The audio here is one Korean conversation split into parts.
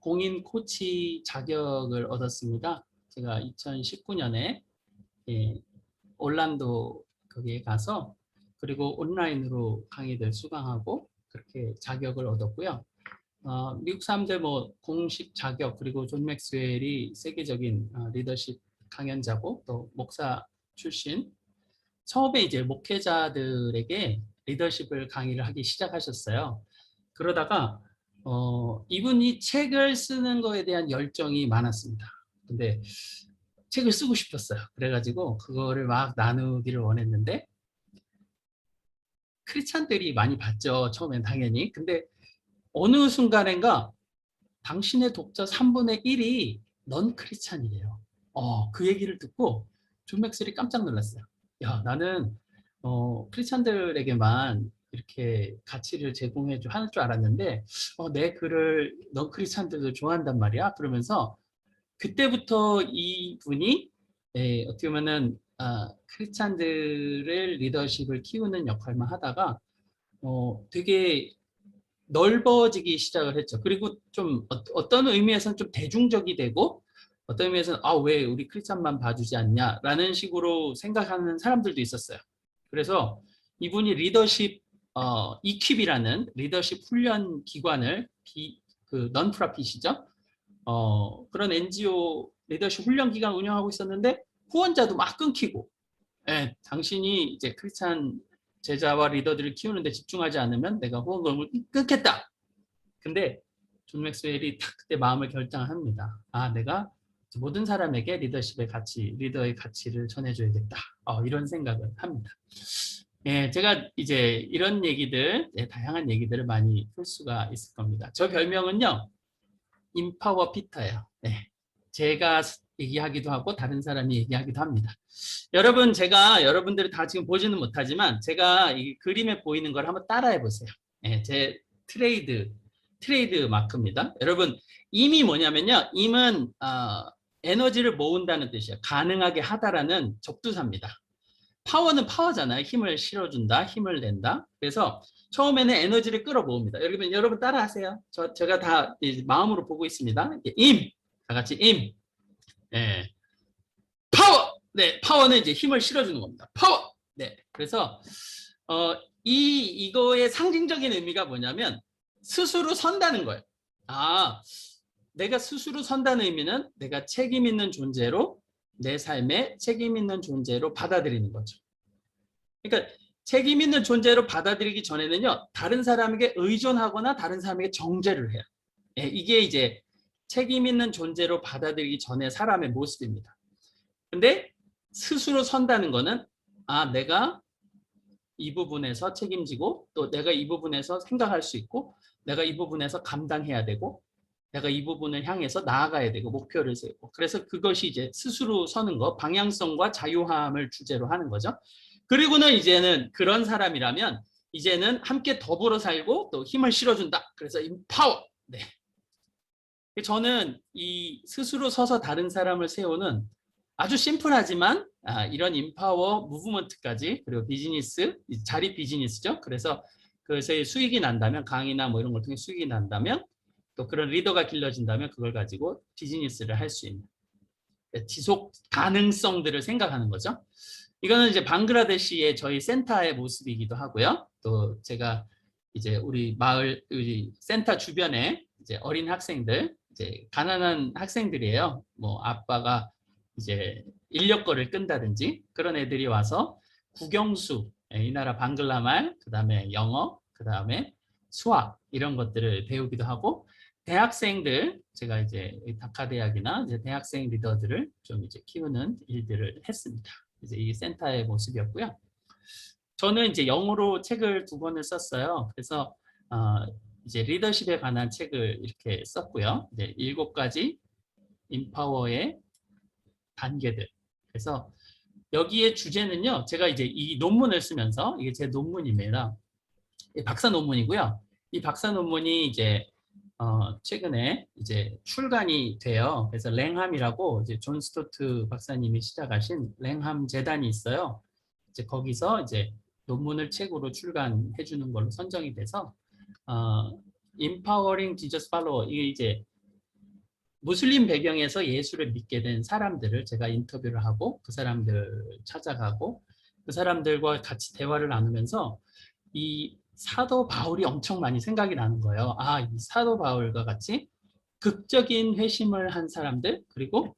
공인 코치 자격을 얻었습니다. 제가 2019년에 올란도 거기에 가서 그리고 온라인으로 강의들 수강하고 그렇게 자격을 얻었고요. 미국 사람들 뭐 공식 자격 그리고 존 맥스웰이 세계적인 리더십 강연자고 또 목사 출신. 처음에 이제 목회자들에게 리더십을 강의를 하기 시작하셨어요. 그러다가 이분이 책을 쓰는 거에 대한 열정이 많았습니다. 근데 책을 쓰고 싶었어요. 그래가지고 그거를 막 나누기를 원했는데 크리스찬들이 많이 봤죠. 처음엔 당연히. 근데 어느 순간인가 당신의 독자 3분의 1이 넌 크리스찬이래요. 그 얘기를 듣고 존 맥스웰이 깜짝 놀랐어요. 야, 나는 크리스찬들에게만 이렇게 가치를 제공해 하는 줄 알았는데 내 글을 넌 크리스찬들도 좋아한단 말이야. 그러면서 그때부터 이분이 어떻게 보면은 크리스찬들의 리더십을 키우는 역할만 하다가 되게 넓어지기 시작을 했죠. 그리고 좀 어떤 의미에서는 좀 대중적이 되고 어떤 의미에서는 왜 우리 크리스찬만 봐주지 않냐라는 식으로 생각하는 사람들도 있었어요. 그래서 이분이 리더십 이퀴비라는 리더십 훈련 기관을 그 넌프라핏이죠. 그런 NGO 리더십 훈련 기관 운영하고 있었는데 후원자도 막 끊기고 당신이 이제 크리스찬 제자와 리더들을 키우는 데 집중하지 않으면 내가 후원금을 끊겠다. 근데 존 맥스웰이 딱 그때 마음을 결정합니다. 내가 모든 사람에게 리더십의 가치, 리더의 가치를 전해줘야겠다. 이런 생각을 합니다. 제가 이제 이런 얘기들, 다양한 얘기들을 많이 풀 수가 있을 겁니다. 저 별명은요, 임파워 피터예요. 제가 얘기하기도 하고 다른 사람이 얘기하기도 합니다. 여러분, 제가 여러분들이 다 지금 보지는 못하지만 제가 이 그림에 보이는 걸 한번 따라해 보세요. 제 트레이드 마크입니다. 여러분, 임이 뭐냐면요. 임은 에너지를 모은다는 뜻이에요. 가능하게 하다라는 접두사입니다. 파워는 파워잖아요. 힘을 실어준다, 힘을 낸다. 그래서 처음에는 에너지를 끌어모읍니다. 여러분 따라하세요. 제가 다 마음으로 보고 있습니다. 임, 다 같이 임. 파워. 네, 파워는 이제 힘을 실어주는 겁니다. 파워. 네, 그래서 이거의 상징적인 의미가 뭐냐면 스스로 선다는 거예요. 내가 스스로 선다는 의미는 내가 책임 있는 존재로 내 삶에 책임 있는 존재로 받아들이는 거죠. 그러니까 책임 있는 존재로 받아들이기 전에는요, 다른 사람에게 의존하거나 다른 사람에게 정죄를 해요. 이게 이제 책임 있는 존재로 받아들이기 전에 사람의 모습입니다. 근데 스스로 선다는 거는 내가 이 부분에서 책임지고 또 내가 이 부분에서 생각할 수 있고 내가 이 부분에서 감당해야 되고 내가 이 부분을 향해서 나아가야 되고 목표를 세우고 그래서 그것이 이제 스스로 서는 거 방향성과 자유함을 주제로 하는 거죠. 그리고는 이제는 그런 사람이라면 이제는 함께 더불어 살고 또 힘을 실어준다. 그래서 임파워. 네. 저는 이 스스로 서서 다른 사람을 세우는 아주 심플하지만 이런 임파워 무브먼트까지 그리고 비즈니스 자립 비즈니스죠. 그래서 그것에 수익이 난다면 강의나 뭐 이런 걸 통해 수익이 난다면 또 그런 리더가 길러진다면 그걸 가지고 비즈니스를 할 수 있는 지속 가능성들을 생각하는 거죠. 이거는 이제 방글라데시의 저희 센터의 모습이기도 하고요. 또 제가 이제 우리 마을 우리 센터 주변에 이제 어린 학생들 이제 가난한 학생들이에요. 뭐 아빠가 이제 인력거를 끈다든지 그런 애들이 와서 국영수, 이 나라 방글라말, 그다음에 영어, 그다음에 수학 이런 것들을 배우기도 하고 대학생들 제가 이제 다카 대학이나 이제 대학생 리더들을 좀 이제 키우는 일들을 했습니다. 이제 이 센터의 모습이었고요. 저는 이제 영어로 책을 2권을 썼어요. 그래서 이제 리더십에 관한 책을 이렇게 썼고요. 이제 7가지 임파워의 단계들. 그래서 여기에 주제는요. 제가 이제 이 논문을 쓰면서 이게 제 논문입니다. 박사 논문이고요. 이 박사 논문이 이제 최근에 이제 출간이 돼요. 그래서 랭함이라고 이제 존 스토트 박사님이 시작하신 랭함 재단이 있어요. 이제 거기서 이제 논문을 책으로 출간해 주는 걸로 선정이 돼서 Empowering Jesus Follower 이게 이제 무슬림 배경에서 예수를 믿게 된 사람들을 제가 인터뷰를 하고 그 사람들 찾아가고 그 사람들과 같이 대화를 나누면서 이 사도 바울이 엄청 많이 생각이 나는 거예요. 아, 이 사도 바울과 같이 극적인 회심을 한 사람들, 그리고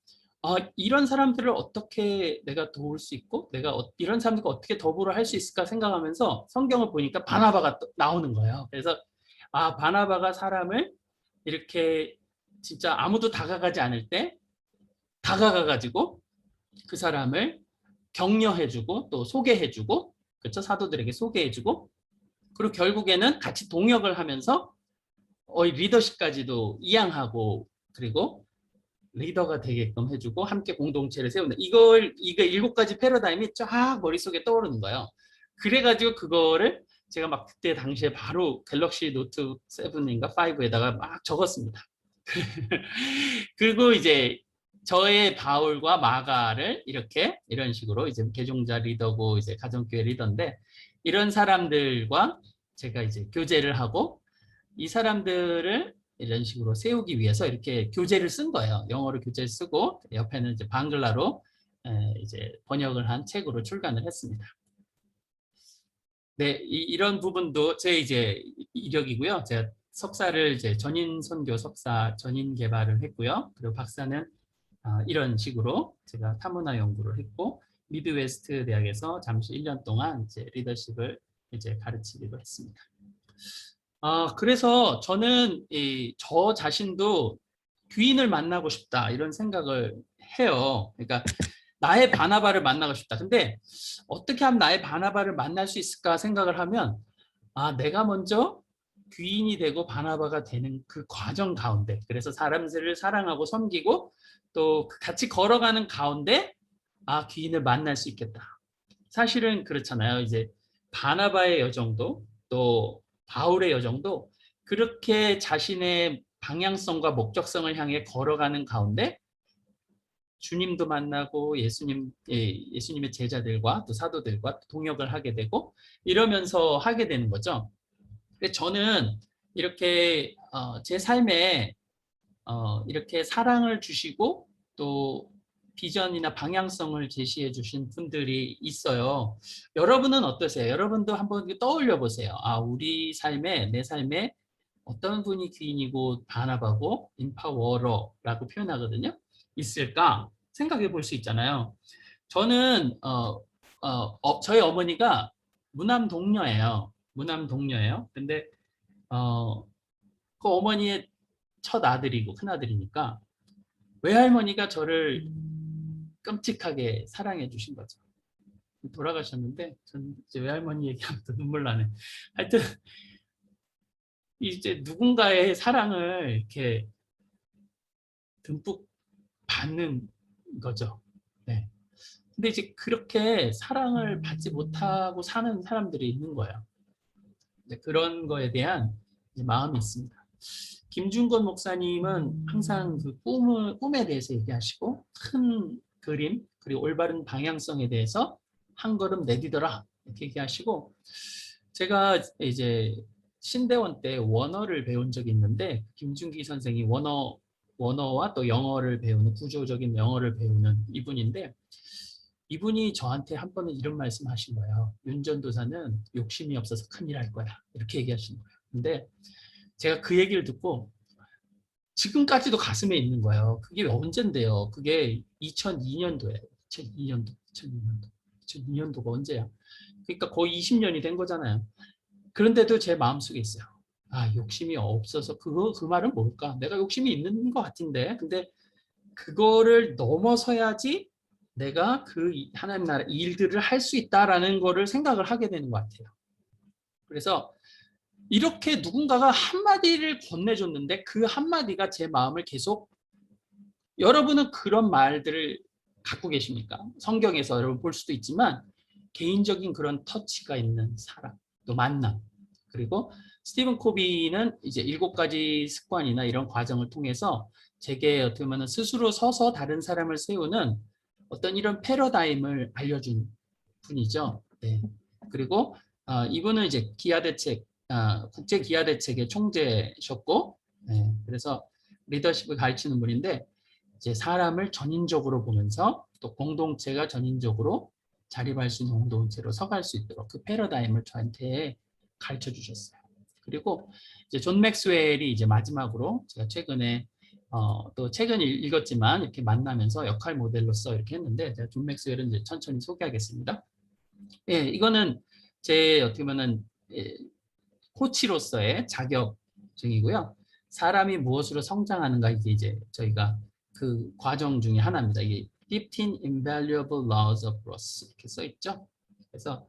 이런 사람들을 어떻게 내가 도울 수 있고 내가 이런 사람들과 어떻게 더불어 할 수 있을까 생각하면서 성경을 보니까 바나바가 나오는 거예요. 그래서 바나바가 사람을 이렇게 진짜 아무도 다가가지 않을 때 다가가가지고 그 사람을 격려해주고 또 소개해주고, 그렇죠? 사도들에게 소개해주고, 그리고 결국에는 같이 동역을 하면서 리더십까지도 이양하고, 그리고 리더가 되게끔 해주고 함께 공동체를 세운다. 이거 7가지 패러다임이 쫙 머릿속에 떠오르는 거예요. 그래가지고 그거를 제가 막 그때 당시에 바로 갤럭시 노트 7인가 5에다가 막 적었습니다. 그리고 이제 저의 바울과 마가를 이런 식으로 이제 개종자 리더고 이제 가정교회 리더인데, 이런 사람들과 제가 이제 교제를 하고 이 사람들을 이런 식으로 세우기 위해서 이렇게 교재를 쓴 거예요. 영어로 교재를 쓰고 옆에는 이제 방글라로 이제 번역을 한 책으로 출간을 했습니다. 네, 이런 부분도 제 이제 이력이고요. 제가 석사를 이제 전인 선교 석사 전인 개발을 했고요. 그리고 박사는 이런 식으로 제가 타문화 연구를 했고, 미드웨스트 대학에서 잠시 1년 동안 이제 리더십을 이제 가르치기도 했습니다. 그래서 저는 저 자신도 귀인을 만나고 싶다 이런 생각을 해요. 그러니까 나의 바나바를 만나고 싶다. 근데 어떻게 하면 나의 바나바를 만날 수 있을까 생각을 하면 내가 먼저 귀인이 되고 바나바가 되는 그 과정 가운데, 그래서 사람들을 사랑하고 섬기고 또 같이 걸어가는 가운데 귀인을 만날 수 있겠다. 사실은 그렇잖아요. 이제 바나바의 여정도 또 바울의 여정도 그렇게 자신의 방향성과 목적성을 향해 걸어가는 가운데 주님도 만나고 예수님의 제자들과 또 사도들과 동역을 하게 되고 이러면서 하게 되는 거죠. 저는 이렇게 제 삶에 이렇게 사랑을 주시고 또 비전이나 방향성을 제시해 주신 분들이 있어요. 여러분은 어떠세요? 여러분도 한번 떠올려 보세요. 우리 삶에, 내 삶에 어떤 분이 귀인이고 바나바고 인파워러라고 표현하거든요. 있을까? 생각해 볼 수 있잖아요. 저는 저희 어머니가 무남 동녀예요. 무남 동녀예요. 근데 그 어머니의 첫 아들이고 큰 아들이니까 외할머니가 저를 끔찍하게 사랑해 주신 거죠. 돌아가셨는데 전 이제 외할머니 얘기하면 또 눈물 나네. 하여튼 이제 누군가의 사랑을 이렇게 듬뿍 받는 거죠. 네. 근데 이제 그렇게 사랑을 받지 못하고 사는 사람들이 있는 거예요. 그런 거에 대한 마음이 있습니다. 김준건 목사님은 항상 그 꿈에 대해서 얘기하시고 큰 그림 그리고 올바른 방향성에 대해서 한 걸음 내디뎌라 이렇게 얘기하시고, 제가 이제 신대원 때 원어를 배운 적이 있는데 김준기 선생이 원어와 또 영어를 배우는 구조적인 영어를 배우는 이분인데, 이분이 저한테 한 번은 이런 말씀 하신 거예요. 윤전도사는 욕심이 없어서 큰일 할 거야 이렇게 얘기하신 거예요. 근데 제가 그 얘기를 듣고 지금까지도 가슴에 있는 거예요. 그게 언젠데요? 그게 2002년도예요. 2002년도가 언제야? 그러니까 거의 20년이 된 거잖아요. 그런데도 제 마음속에 있어요. 욕심이 없어서 그 말은 뭘까? 내가 욕심이 있는 것 같은데, 근데 그거를 넘어서야지 내가 그 하나님 나라 일들을 할 수 있다라는 거를 생각을 하게 되는 것 같아요. 그래서 이렇게 누군가가 한마디를 건네줬는데 그 한마디가 제 마음을 계속, 여러분은 그런 말들을 갖고 계십니까? 성경에서 여러분 볼 수도 있지만 개인적인 그런 터치가 있는 사람, 또 만남, 그리고 스티븐 코비는 이제 7가지 습관이나 이런 과정을 통해서 제게 어떻게 보면 스스로 서서 다른 사람을 세우는 어떤 이런 패러다임을 알려준 분이죠. 네. 그리고 이분은 이제 국제 기아 대책의 총재셨고, 네. 그래서 리더십을 가르치는 분인데 이제 사람을 전인적으로 보면서 또 공동체가 전인적으로 자립할 수 있는 공동체로 서갈 수 있도록 그 패러다임을 저한테 가르쳐 주셨어요. 그리고 이제 존 맥스웰이 이제 마지막으로 제가 최근에 또 책은 읽었지만 이렇게 만나면서 역할 모델로서 이렇게 했는데 제가 존 맥스웰은 이제 천천히 소개하겠습니다. 예, 이거는 제 어떻게 보면은 코치로서의 자격증이고요. 사람이 무엇으로 성장하는가 이제 저희가 그 과정 중에 하나입니다. 이게 15 Invaluable Laws of Growth 이렇게 써 있죠. 그래서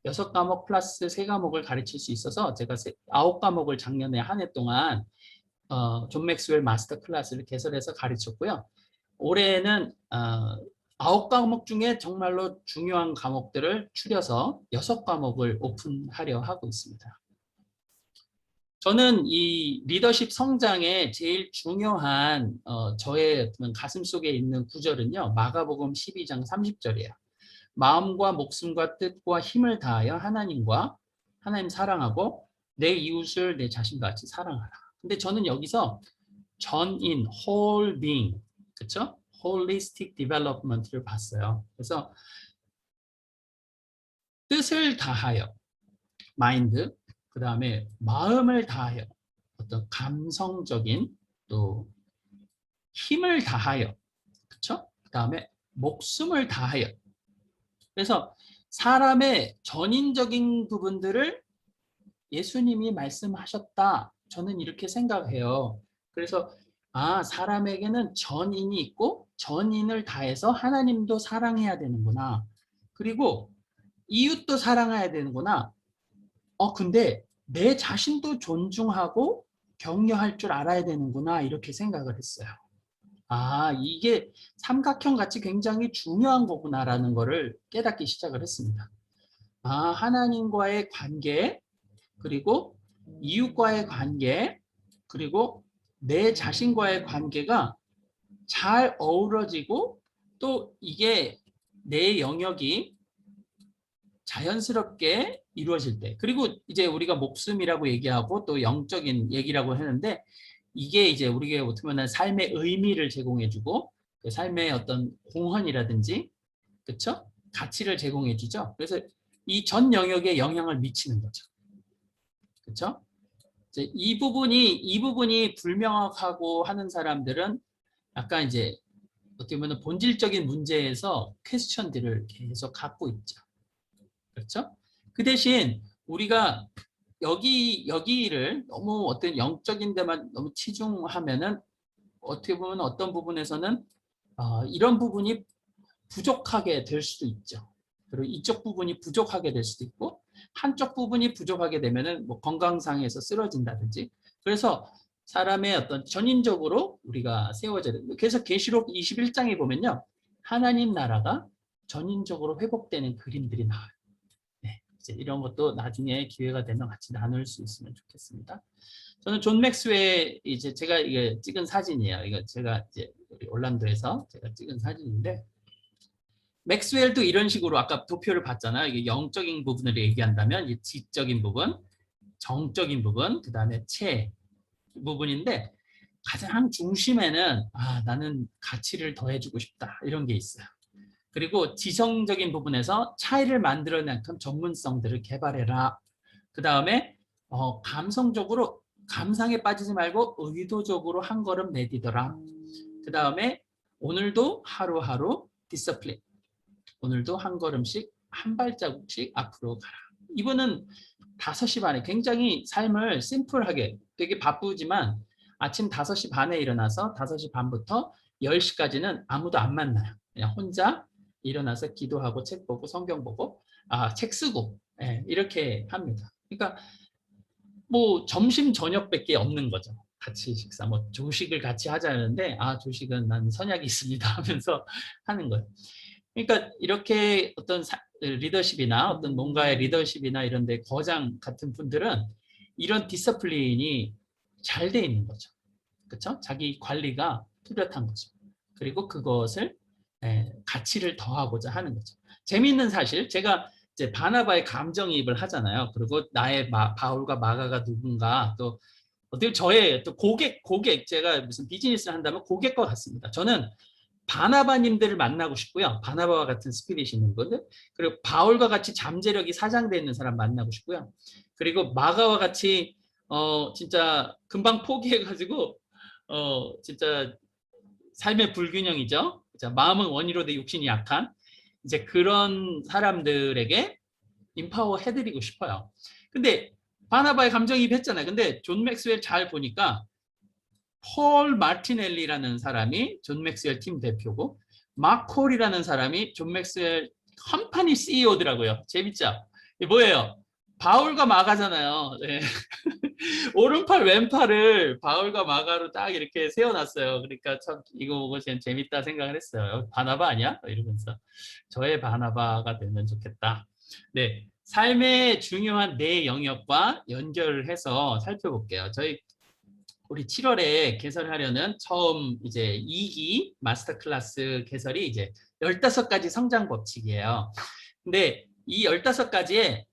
6과목 플러스 3과목을 가르칠 수 있어서 제가 9과목을 작년에 한 해 동안 존 맥스웰 마스터 클래스를 개설해서 가르쳤고요. 올해는 9과목 중에 정말로 중요한 과목들을 추려서 6과목을 오픈하려 하고 있습니다. 저는 이 리더십 성장에 제일 중요한 저의 가슴 속에 있는 구절은요. 마가복음 12장 30절이에요. 마음과 목숨과 뜻과 힘을 다하여 하나님 사랑하고 내 이웃을 내 자신과 같이 사랑하라. 근데 저는 여기서 전인, whole being, 그렇죠? holistic development를 봤어요. 그래서 뜻을 다하여, 마인드, 그 다음에 마음을 다하여, 어떤 감성적인 또 힘을 다하여, 그렇죠? 그 다음에 목숨을 다하여. 그래서 사람의 전인적인 부분들을 예수님이 말씀하셨다. 저는 이렇게 생각해요. 그래서 사람에게는 전인이 있고 전인을 다해서 하나님도 사랑해야 되는구나. 그리고 이웃도 사랑해야 되는구나. 근데 내 자신도 존중하고 격려할 줄 알아야 되는구나. 이렇게 생각을 했어요. 이게 삼각형 같이 굉장히 중요한 거구나라는 거를 깨닫기 시작을 했습니다. 하나님과의 관계, 그리고 이웃과의 관계, 그리고 내 자신과의 관계가 잘 어우러지고 또 이게 내 영역이 자연스럽게 이루어질 때, 그리고 이제 우리가 목숨이라고 얘기하고 또 영적인 얘기라고 하는데 이게 이제 우리가 어떻게 보면 삶의 의미를 제공해주고 그 삶의 어떤 공헌이라든지 그렇죠? 가치를 제공해주죠. 그래서 이 전 영역에 영향을 미치는 거죠. 그렇죠? 이 부분이 불명확하고 하는 사람들은 약간 이제 어떻게 보면 본질적인 문제에서 퀘스천들을 계속 갖고 있죠. 그렇죠? 그 대신 우리가 여기를 너무 어떤 영적인 데만 너무 치중하면은 어떻게 보면 어떤 부분에서는 이런 부분이 부족하게 될 수도 있죠. 그리고 이쪽 부분이 부족하게 될 수도 있고 한쪽 부분이 부족하게 되면은 뭐 건강상에서 쓰러진다든지. 그래서 사람의 어떤 전인적으로 우리가 세워져야 돼요. 그래서 계시록 21장에 보면요. 하나님 나라가 전인적으로 회복되는 그림들이 나와요. 네, 이제 이런 것도 나중에 기회가 되면 같이 나눌 수 있으면 좋겠습니다. 저는 존 맥스웰 이제 제가 이게 찍은 사진이에요. 이거 제가 이제 우리 올란도에서 제가 찍은 사진인데 맥스웰도 이런 식으로 아까 도표를 봤잖아요. 이게 영적인 부분을 얘기한다면 이 지적인 부분, 정적인 부분, 그 다음에 체 부분인데 가장 중심에는 나는 가치를 더해주고 싶다 이런 게 있어요. 그리고 지성적인 부분에서 차이를 만들어낼 전문성들을 개발해라. 그 다음에 감성적으로 감상에 빠지지 말고 의도적으로 한 걸음 내디더라. 그 다음에 오늘도 하루하루 디서플린. 오늘도 한 걸음씩 한 발자국씩 앞으로 가라. 이분은 5시 반에 굉장히 삶을 심플하게 되게 바쁘지만 아침 5시 반에 일어나서 5시 반부터 10시까지는 아무도 안 만나요. 그냥 혼자 일어나서 기도하고 책 보고 성경 보고 책 쓰고 이렇게 합니다. 그러니까 뭐 점심 저녁밖에 없는 거죠. 같이 식사 뭐 조식을 같이 하자는데 조식은 난 선약이 있습니다 하면서 하는 거예요. 그러니까 이렇게 어떤 리더십이나 어떤 뭔가의 리더십이나 이런 데 거장 같은 분들은 이런 디서플린이 잘 돼 있는 거죠. 그렇죠? 자기 관리가 뚜렷한 거죠. 그리고 그것을 가치를 더하고자 하는 거죠. 재미있는 사실, 제가 이제 바나바의 감정이입을 하잖아요. 그리고 나의 바울과 마가가 누군가 또 어떻게 저의 또 고객 제가 무슨 비즈니스를 한다면 고객과 같습니다. 저는 바나바님들을 만나고 싶고요. 바나바와 같은 스피릿이 있는 분들, 그리고 바울과 같이 잠재력이 사장되어 있는 사람 만나고 싶고요. 그리고 마가와 같이 진짜 금방 포기해가지고 진짜 삶의 불균형이죠. 마음은 원이로 돼 육신이 약한 이제 그런 사람들에게 임파워 해드리고 싶어요. 근데 바나바의 감정이입했잖아요. 근데 존 맥스웰 잘 보니까 폴 마티넬리라는 사람이 존 맥스웰 팀 대표고 마콜이라는 사람이 존 맥스웰 컴퍼니 CEO더라고요. 재밌죠? 이게 뭐예요? 바울과 마가잖아요. 네. 오른팔 왼팔을 바울과 마가로 딱 이렇게 세워놨어요. 그러니까 참 이거 보고 재밌다 생각을 했어요. 바나바 아니야? 이러면서 저의 바나바가 되면 좋겠다. 네, 삶의 중요한 네 영역과 연결을 해서 살펴볼게요. 우리 7월에 개설하려는 처음 이제 2기 마스터 클래스 개설이 이제 15가지 성장 법칙이에요. 근데 이 15가지에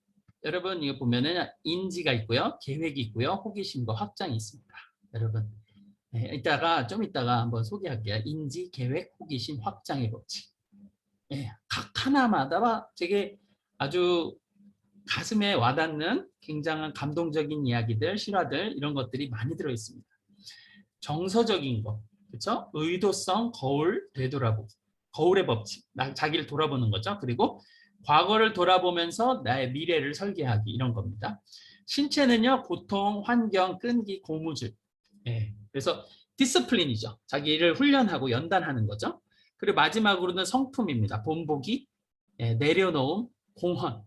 여러분 이거 보면은 인지가 있고요. 계획이 있고요. 호기심과 확장이 있습니다. 여러분 네, 좀 이따가 한번 소개할게요. 인지, 계획, 호기심, 확장의 법칙. 네, 각 하나마다 되게 아주 가슴에 와닿는 굉장한 감동적인 이야기들, 실화들 이런 것들이 많이 들어 있습니다. 정서적인 것, 그렇죠? 의도성, 되돌아보기. 거울의 법칙, 자기를 돌아보는 거죠. 그리고 과거를 돌아보면서 나의 미래를 설계하기 이런 겁니다. 신체는요, 고통, 환경, 끈기, 고무줄. 예, 그래서 디스플린이죠. 자기를 훈련하고 연단하는 거죠. 그리고 마지막으로는 성품입니다. 본보기, 예, 내려놓음, 공헌.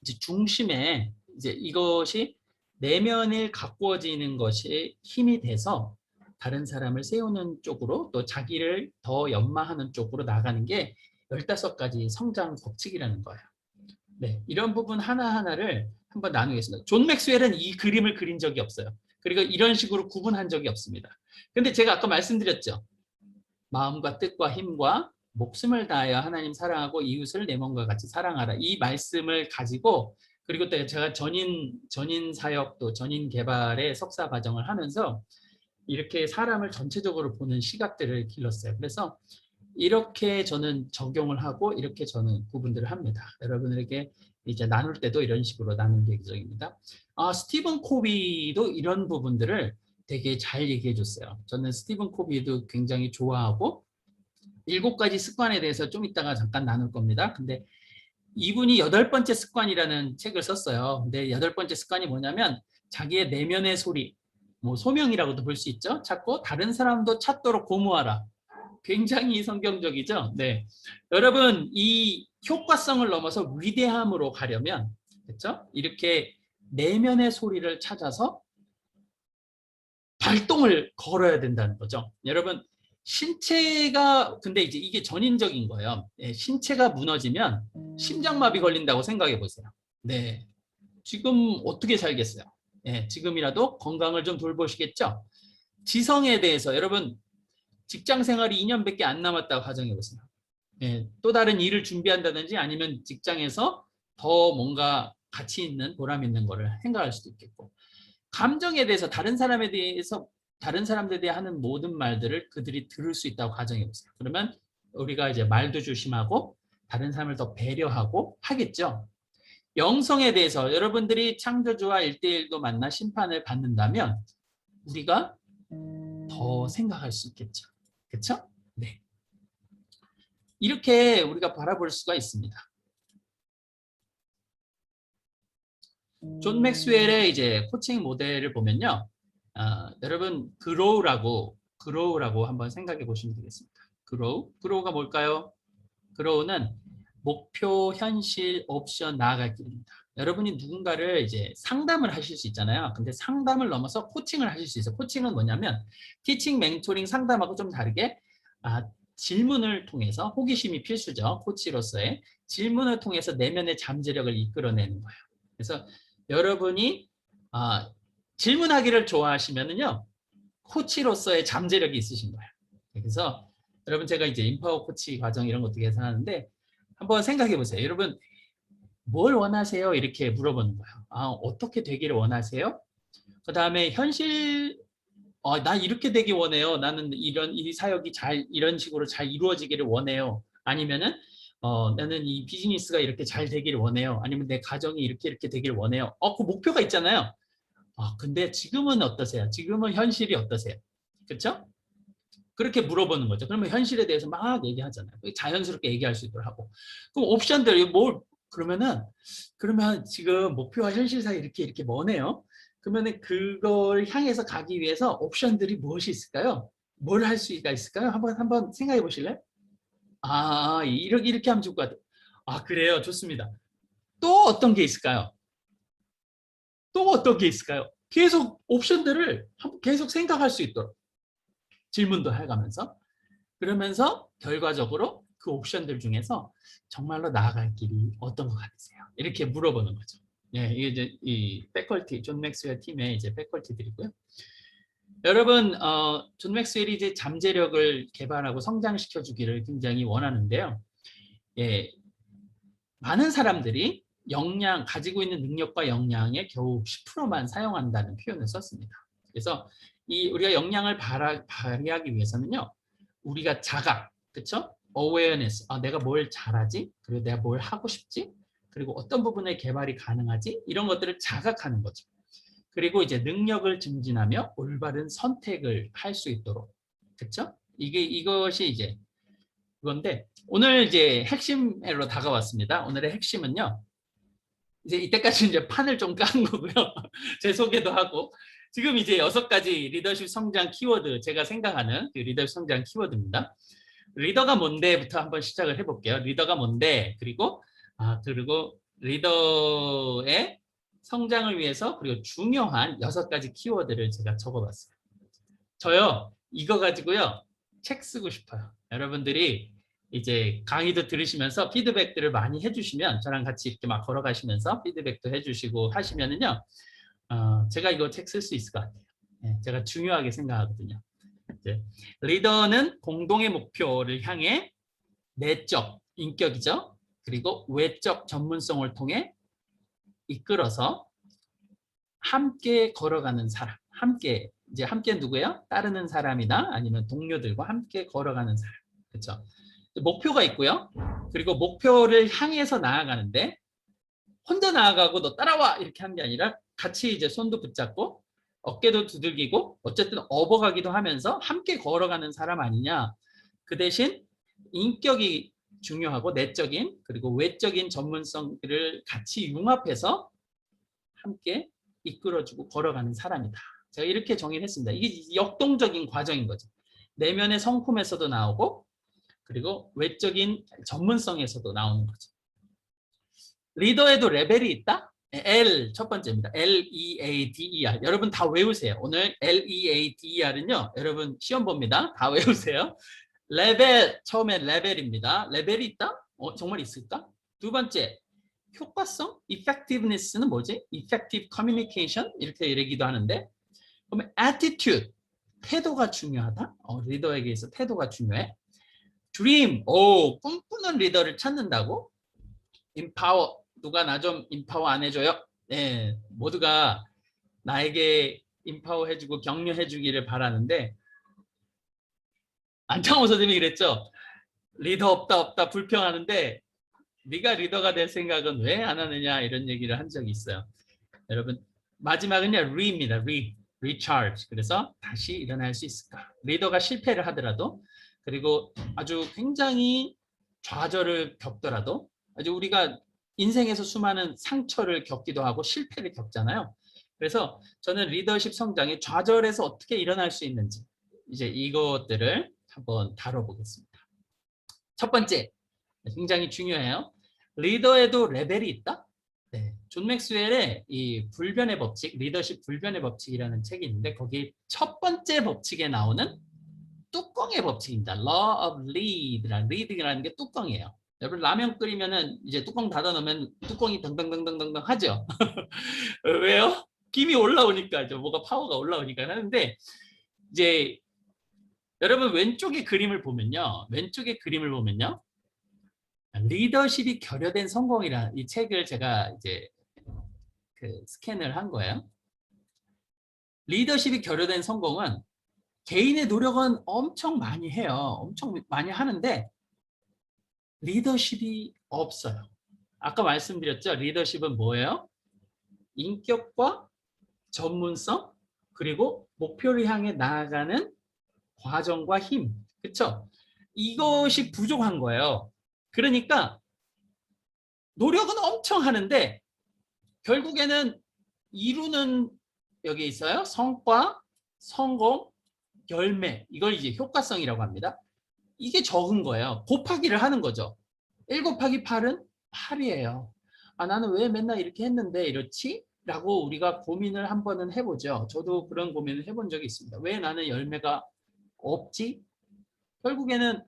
이제 중심에 이제 이것이 내면을 가꾸어지는 것이 힘이 돼서 다른 사람을 세우는 쪽으로 또 자기를 더 연마하는 쪽으로 나가는 게 15가지 성장 법칙이라는 거예요. 네, 이런 부분 하나하나를 한번 나누겠습니다. 존 맥스웰은 이 그림을 그린 적이 없어요. 그리고 이런 식으로 구분한 적이 없습니다. 근데 제가 아까 말씀드렸죠. 마음과 뜻과 힘과 목숨을 다하여 하나님 사랑하고 이웃을 내 몸과 같이 사랑하라. 이 말씀을 가지고 그리고 또 제가 전인 사역 또 전인 개발의 석사 과정을 하면서 이렇게 사람을 전체적으로 보는 시각들을 길렀어요. 그래서 이렇게 저는 적용을 하고 이렇게 저는 구분들을 합니다. 여러분에게 이제 나눌 때도 이런 식으로 나눌 예정입니다. 스티븐 코비도 이런 부분들을 되게 잘 얘기해 줬어요. 저는 스티븐 코비도 굉장히 좋아하고 7가지 습관에 대해서 좀 이따가 잠깐 나눌 겁니다. 근데 이분이 8번째 습관이라는 책을 썼어요. 근데 8번째 습관이 뭐냐면 자기의 내면의 소리, 뭐 소명이라고도 볼 수 있죠. 찾고 다른 사람도 찾도록 고무하라. 굉장히 성경적이죠. 네, 여러분 이 효과성을 넘어서 위대함으로 가려면 그렇죠? 이렇게 내면의 소리를 찾아서 발동을 걸어야 된다는 거죠. 여러분 신체가 근데 이제 이게 전인적인 거예요. 네, 신체가 무너지면 심장마비 걸린다고 생각해 보세요. 네, 지금 어떻게 살겠어요? 네, 지금이라도 건강을 좀 돌보시겠죠? 지성에 대해서 여러분 직장 생활이 2년밖에 안 남았다고 가정해 보세요. 네, 또 다른 일을 준비한다든지 아니면 직장에서 더 뭔가 가치 있는 보람 있는 거를 생각할 수도 있겠고 감정에 대해서 다른 사람들에 대해 하는 모든 말들을 그들이 들을 수 있다고 가정해 보세요. 그러면 우리가 이제 말도 조심하고 다른 사람을 더 배려하고 하겠죠. 영성에 대해서 여러분들이 창조주와 1대1도 만나 심판을 받는다면 우리가 더 생각할 수 있겠죠. 그렇죠? 네. 이렇게 우리가 바라볼 수가 있습니다. 존 맥스웰의 이제 코칭 모델을 보면요. 여러분 그로우라고 한번 생각해 보시면 되겠습니다. 그로우가 뭘까요? 그로우는 목표, 현실, 옵션, 나아갈 길입니다. 여러분이 누군가를 이제 상담을 하실 수 있잖아요. 근데 상담을 넘어서 코칭을 하실 수 있어요. 코칭은 뭐냐면 티칭, 멘토링, 상담하고 좀 다르게 질문을 통해서 호기심이 필수죠. 코치로서의 질문을 통해서 내면의 잠재력을 이끌어내는 거예요. 그래서 여러분이 질문하기를 좋아하시면은요 코치로서의 잠재력이 있으신 거예요. 그래서 여러분 제가 이제 인파워 코치 과정 이런 것도 계산하는데 한번 생각해 보세요. 여러분 뭘 원하세요? 이렇게 물어보는 거예요. 어떻게 되기를 원하세요? 그다음에 현실 나 이렇게 되기 원해요. 나는 이 사역이 잘 이런 식으로 잘 이루어지기를 원해요. 아니면은 나는 이 비즈니스가 이렇게 잘 되기를 원해요. 아니면 내 가정이 이렇게 되기를 원해요. 그 목표가 있잖아요. 근데 지금은 어떠세요? 지금은 현실이 어떠세요? 그렇죠? 그렇게 물어보는 거죠. 그러면 현실에 대해서 막 얘기하잖아요. 자연스럽게 얘기할 수 있도록 하고. 그럼 옵션들 그러면 지금 목표와 현실 사이 이렇게 머네요. 그러면은 그걸 향해서 가기 위해서 옵션들이 무엇이 있을까요? 뭘 할 수가 있을까요? 한번 생각해 보실래요? 이렇게 하면 좋을 것 같아요. 그래요. 좋습니다. 또 어떤 게 있을까요? 또 어떤 게 있을까요? 계속 옵션들을 계속 생각할 수 있도록 질문도 해가면서 그러면서 결과적으로 그 옵션들 중에서 정말로 나아갈 길이 어떤 것 같으세요? 이렇게 물어보는 거죠. 예, 이게 이제 이 패컬티, 존 맥스웰 팀의 이제 패컬티들이고요. 여러분, 존 맥스웰이 이제 잠재력을 개발하고 성장시켜 주기를 굉장히 원하는데요. 예, 많은 사람들이 가지고 있는 능력과 역량의 겨우 10%만 사용한다는 표현을 썼습니다. 그래서 우리가 역량을 발휘하기 위해서는요, 우리가 자각, 그렇죠? awareness, 내가 뭘 잘하지? 그리고 내가 뭘 하고 싶지? 그리고 어떤 부분의 개발이 가능하지? 이런 것들을 자각하는 거죠. 그리고 이제 능력을 증진하며 올바른 선택을 할 수 있도록, 그렇죠? 이것이 이제 그건데 오늘 이제 핵심으로 다가왔습니다. 오늘의 핵심은요. 이제 이때까지 이제 판을 좀 깐 거고요. 제 소개도 하고 지금 이제 6가지 리더십 성장 키워드 제가 생각하는 그 리더십 성장 키워드입니다. 리더가 뭔데부터 한번 시작을 해볼게요. 리더가 뭔데 그리고 리더의 성장을 위해서 그리고 중요한 6가지 키워드를 제가 적어봤어요. 저요 이거 가지고요 책 쓰고 싶어요. 여러분들이 이제 강의도 들으시면서 피드백들을 많이 해주시면 저랑 같이 이렇게 막 걸어가시면서 피드백도 해주시고 하시면은요 제가 이거 책 쓸 수 있을 것 같아요. 네, 제가 중요하게 생각하거든요. 이제 리더는 공동의 목표를 향해 내적 인격이죠. 그리고 외적 전문성을 통해 이끌어서 함께 걸어가는 사람, 함께 누구예요? 따르는 사람이나 아니면 동료들과 함께 걸어가는 사람, 그렇죠? 목표가 있고요. 그리고 목표를 향해서 나아가는데 혼자 나아가고 너 따라와 이렇게 하는 게 아니라 같이 이제 손도 붙잡고 어깨도 두들기고 어쨌든 업어가기도 하면서 함께 걸어가는 사람 아니냐. 그 대신 인격이 중요하고 내적인 그리고 외적인 전문성을 같이 융합해서 함께 이끌어주고 걸어가는 사람이다. 제가 이렇게 정의를 했습니다. 이게 역동적인 과정인 거죠. 내면의 성품에서도 나오고 그리고 외적인 전문성에서도 나오는 거죠. 리더에도 레벨이 있다? L 첫 번째입니다. L-E-A-D-E-R. 여러분 다 외우세요. 오늘 L-E-A-D-E-R은요. 여러분 시험 봅니다. 다 외우세요. 레벨, 처음에 레벨입니다. 레벨이 있다? 정말 있을까? 두 번째, 효과성? effectiveness는 뭐지? effective communication? 이렇게 얘기도 하는데 그러면 attitude, 태도가 중요하다? 리더에게서 태도가 중요해. dream, 꿈꾸는 리더를 찾는다고? empower, 누가 나 좀 empower 안 해줘요? 네, 모두가 나에게 empower 해주고 격려해주기를 바라는데 안창호 선생님이 그랬죠. 리더 없다 불평하는데 네가 리더가 될 생각은 왜 안 하느냐 이런 얘기를 한 적이 있어요. 여러분 마지막은요 re입니다. recharge. 그래서 다시 일어날 수 있을까? 리더가 실패를 하더라도 그리고 아주 굉장히 좌절을 겪더라도 아주 우리가 인생에서 수많은 상처를 겪기도 하고 실패를 겪잖아요. 그래서 저는 리더십 성장이 좌절에서 어떻게 일어날 수 있는지 이제 이것들을 한번 다뤄보겠습니다. 첫 번째, 굉장히 중요해요. 리더에도 레벨이 있다? 네. 존 맥스웰의 이 불변의 법칙, 리더십 불변의 법칙이라는 책이 있는데 거기 첫 번째 법칙에 나오는 뚜껑의 법칙입니다. Law of Lead라는 lead라는 게 뚜껑이에요. 여러분 라면 끓이면은 이제 뚜껑 닫아 놓으면 뚜껑이 덩덩덩덩덩 하죠. 왜요? 김이 올라오니까 뭐가 파워가 올라오니까 하는데 이제 여러분 왼쪽의 그림을 보면요. 리더십이 결여된 성공이라는 이 책을 제가 이제 그 스캔을 한 거예요. 리더십이 결여된 성공은 개인의 노력은 엄청 많이 해요. 엄청 많이 하는데 리더십이 없어요. 아까 말씀드렸죠. 리더십은 뭐예요? 인격과 전문성 그리고 목표를 향해 나아가는 과정과 힘. 그렇죠? 이것이 부족한 거예요. 그러니까 노력은 엄청 하는데 결국에는 이루는 여기 있어요. 성과, 성공, 열매. 이걸 이제 효과성이라고 합니다. 이게 적은 거예요. 곱하기를 하는 거죠. 1 곱하기 8은 8이에요. 아, 나는 왜 맨날 이렇게 했는데 이렇지? 라고 우리가 고민을 한 번은 해보죠. 저도 그런 고민을 해본 적이 있습니다. 왜 나는 열매가 없지? 결국에는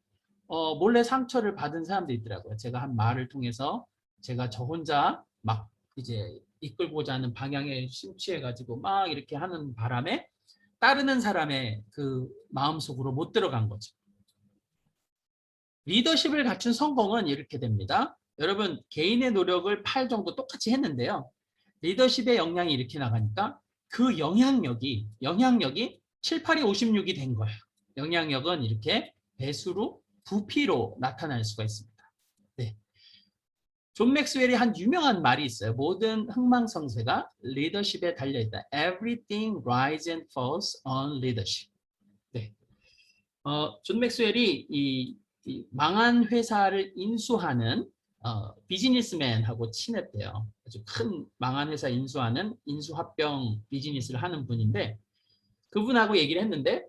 몰래 상처를 받은 사람도 있더라고요. 제가 한 말을 통해서 제가 저 혼자 막 이제 이끌고자 하는 방향에 심취해가지고 막 이렇게 하는 바람에 따르는 사람의 그 마음속으로 못 들어간 거죠. 리더십을 갖춘 성공은 이렇게 됩니다. 여러분 개인의 노력을 8 정도 똑같이 했는데요. 리더십의 역량이 이렇게 나가니까 그 영향력이 7, 8이 56이 된 거예요. 영향력은 이렇게 배수로 부피로 나타날 수가 있습니다. 네. 존 맥스웰이 한 유명한 말이 있어요. 모든 흥망성쇠가 리더십에 달려있다. Everything rises and falls on leadership. 네. 존 맥스웰이 이 망한 회사를 인수하는 비즈니스맨하고 친했대요. 아주 큰 망한 회사 인수하는 인수합병 비즈니스를 하는 분인데 그분하고 얘기를 했는데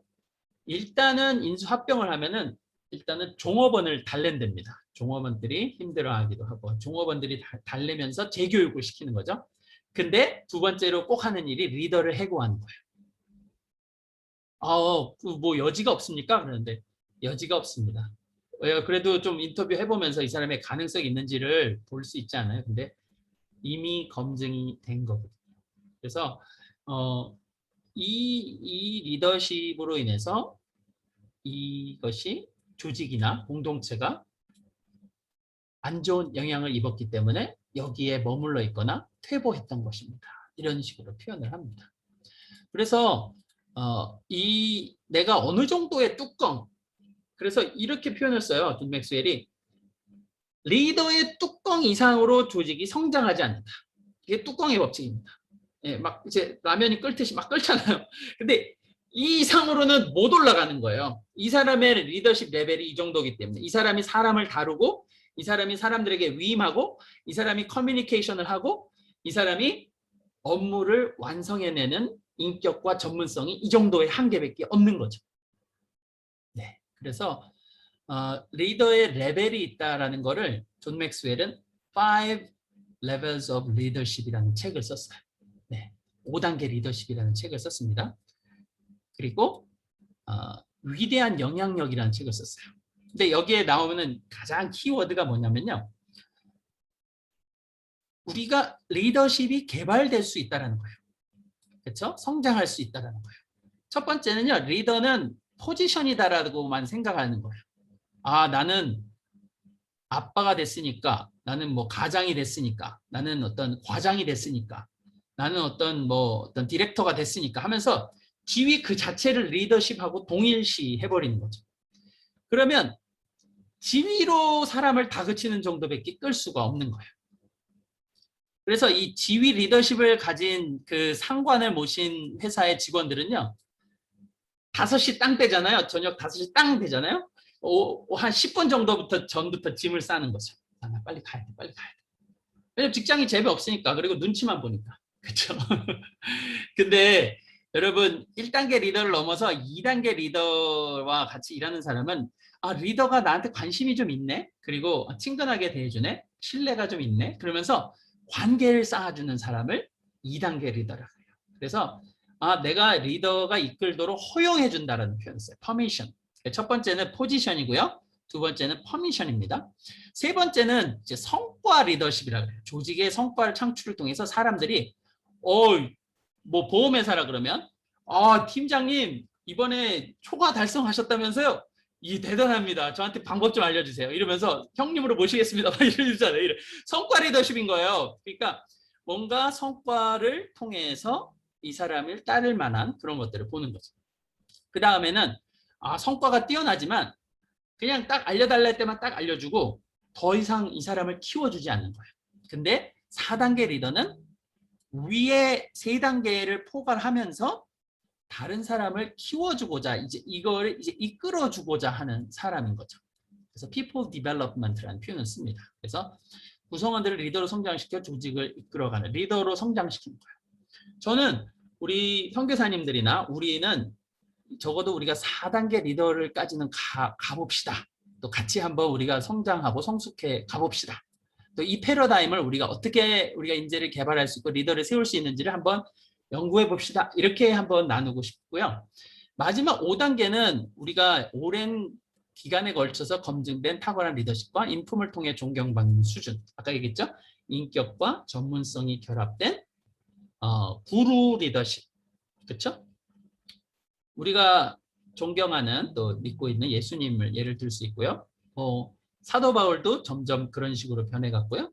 일단은 인수합병을 하면은 일단은 종업원을 달랜답니다. 종업원들이 힘들어하기도 하고 종업원들이 달래면서 재교육을 시키는 거죠. 근데 두 번째로 꼭 하는 일이 리더를 해고하는 거예요. 뭐 여지가 없습니까? 그런데 여지가 없습니다. 그래도 좀 인터뷰 해보면서 이 사람의 가능성이 있는지를 볼 수 있지 않아요? 근데 이미 검증이 된 거거든요. 그래서 이 리더십으로 인해서 이것이 조직이나 공동체가 안 좋은 영향을 입었기 때문에 여기에 머물러 있거나 퇴보했던 것입니다. 이런 식으로 표현을 합니다. 그래서 내가 어느 정도의 뚜껑, 그래서 이렇게 표현을 써요. 존 맥스웰이 리더의 뚜껑 이상으로 조직이 성장하지 않는다. 이게 뚜껑의 법칙입니다. 예, 막 이제 라면이 끓듯이 막 끓잖아요. 근데 이 이상으로는 못 올라가는 거예요. 이 사람의 리더십 레벨이 이 정도이기 때문에 이 사람이 사람을 다루고 이 사람이 사람들에게 위임하고 이 사람이 커뮤니케이션을 하고 이 사람이 업무를 완성해내는 인격과 전문성이 이 정도의 한계밖에 없는 거죠. 네, 그래서 리더의 레벨이 있다라는 거를 존 맥스웰은 5 Levels of Leadership이라는 책을 썼어요. 네, 5단계 리더십이라는 책을 썼습니다. 그리고 위대한 영향력이라는 책을 썼어요. 근데 여기에 나오는 가장 키워드가 뭐냐면요. 우리가 리더십이 개발될 수 있다는 거예요. 그렇죠? 성장할 수 있다는 거예요. 첫 번째는요. 리더는 포지션이다라고만 생각하는 거예요. 나는 아빠가 됐으니까, 나는 뭐 가장이 됐으니까, 나는 어떤 과장이 됐으니까, 나는 어떤 디렉터가 됐으니까 하면서 지위 그 자체를 리더십하고 동일시 해버리는 거죠. 그러면 지위로 사람을 다그치는 정도밖에 끌 수가 없는 거예요. 그래서 이 지위 리더십을 가진 그 상관을 모신 회사의 직원들은요. 5시 땅 되잖아요. 저녁 5시 땅 되잖아요. 한 10분 정도부터 전부터 짐을 싸는 거죠. 나 빨리 가야 돼. 빨리 가야 돼. 왜냐면 직장이 재미없으니까. 그리고 눈치만 보니까. 그렇죠? 근데 여러분 1단계 리더를 넘어서 2단계 리더와 같이 일하는 사람은 리더가 나한테 관심이 좀 있네. 그리고 친근하게 대해주네. 신뢰가 좀 있네. 그러면서 관계를 쌓아주는 사람을 2단계 리더라고 해요. 그래서 내가 리더가 이끌도록 허용해 준다라는 표현을 써요. 퍼미션. 첫 번째는 포지션이고요. 두 번째는 퍼미션입니다. 세 번째는 이제 성과 리더십이라고 해요. 조직의 성과를 창출을 통해서 사람들이 뭐 보험회사라 그러면 팀장님 이번에 초과 달성하셨다면서요? 대단합니다. 저한테 방법 좀 알려주세요. 이러면서 형님으로 모시겠습니다. 이러잖아요. 성과 리더십인 거예요. 그러니까 뭔가 성과를 통해서 이 사람을 따를 만한 그런 것들을 보는 거죠. 그 다음에는 성과가 뛰어나지만 그냥 딱 알려달라 할 때만 딱 알려주고 더 이상 이 사람을 키워주지 않는 거예요. 근데 4단계 리더는 위에 3단계를 포괄하면서 다른 사람을 키워주고자 이제 이거를 이제 이끌어주고자 하는 사람인 거죠. 그래서 people development라는 표현을 씁니다. 그래서 구성원들을 리더로 성장시켜 조직을 이끌어가는 리더로 성장시키는 거예요. 저는 우리 선교사님들이나 우리는 적어도 우리가 4단계 리더를까지는 가봅시다. 또 같이 한번 우리가 성장하고 성숙해 가봅시다. 또 이 패러다임을 우리가 어떻게 우리가 인재를 개발할 수 있고 리더를 세울 수 있는지를 한번 연구해 봅시다. 이렇게 한번 나누고 싶고요. 마지막 5단계는 우리가 오랜 기간에 걸쳐서 검증된 탁월한 리더십과 인품을 통해 존경받는 수준. 아까 얘기했죠? 인격과 전문성이 결합된 구루 리더십. 그렇죠? 우리가 존경하는 또 믿고 있는 예수님을 예를 들 수 있고요. 사도 바울도 점점 그런 식으로 변해갔고요.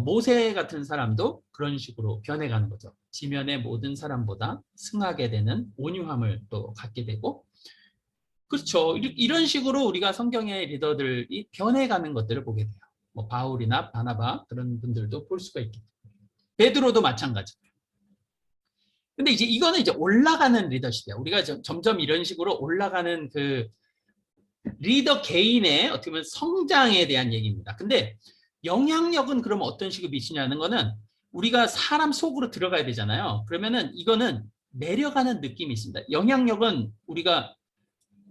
모세 같은 사람도 그런 식으로 변해가는 거죠. 지면의 모든 사람보다 승하게 되는 온유함을 또 갖게 되고, 그렇죠. 이런 식으로 우리가 성경의 리더들이 변해가는 것들을 보게 돼요. 뭐 바울이나 바나바 그런 분들도 볼 수가 있겠죠. 베드로도 마찬가지. 근데 이제 이거는 이제 올라가는 리더십이야. 우리가 점점 이런 식으로 올라가는 그 리더 개인의 어떻게 보면 성장에 대한 얘기입니다. 근데 영향력은 그럼 어떤 식으로 미치냐는 거는 우리가 사람 속으로 들어가야 되잖아요. 그러면은 이거는 내려가는 느낌이 있습니다. 영향력은 우리가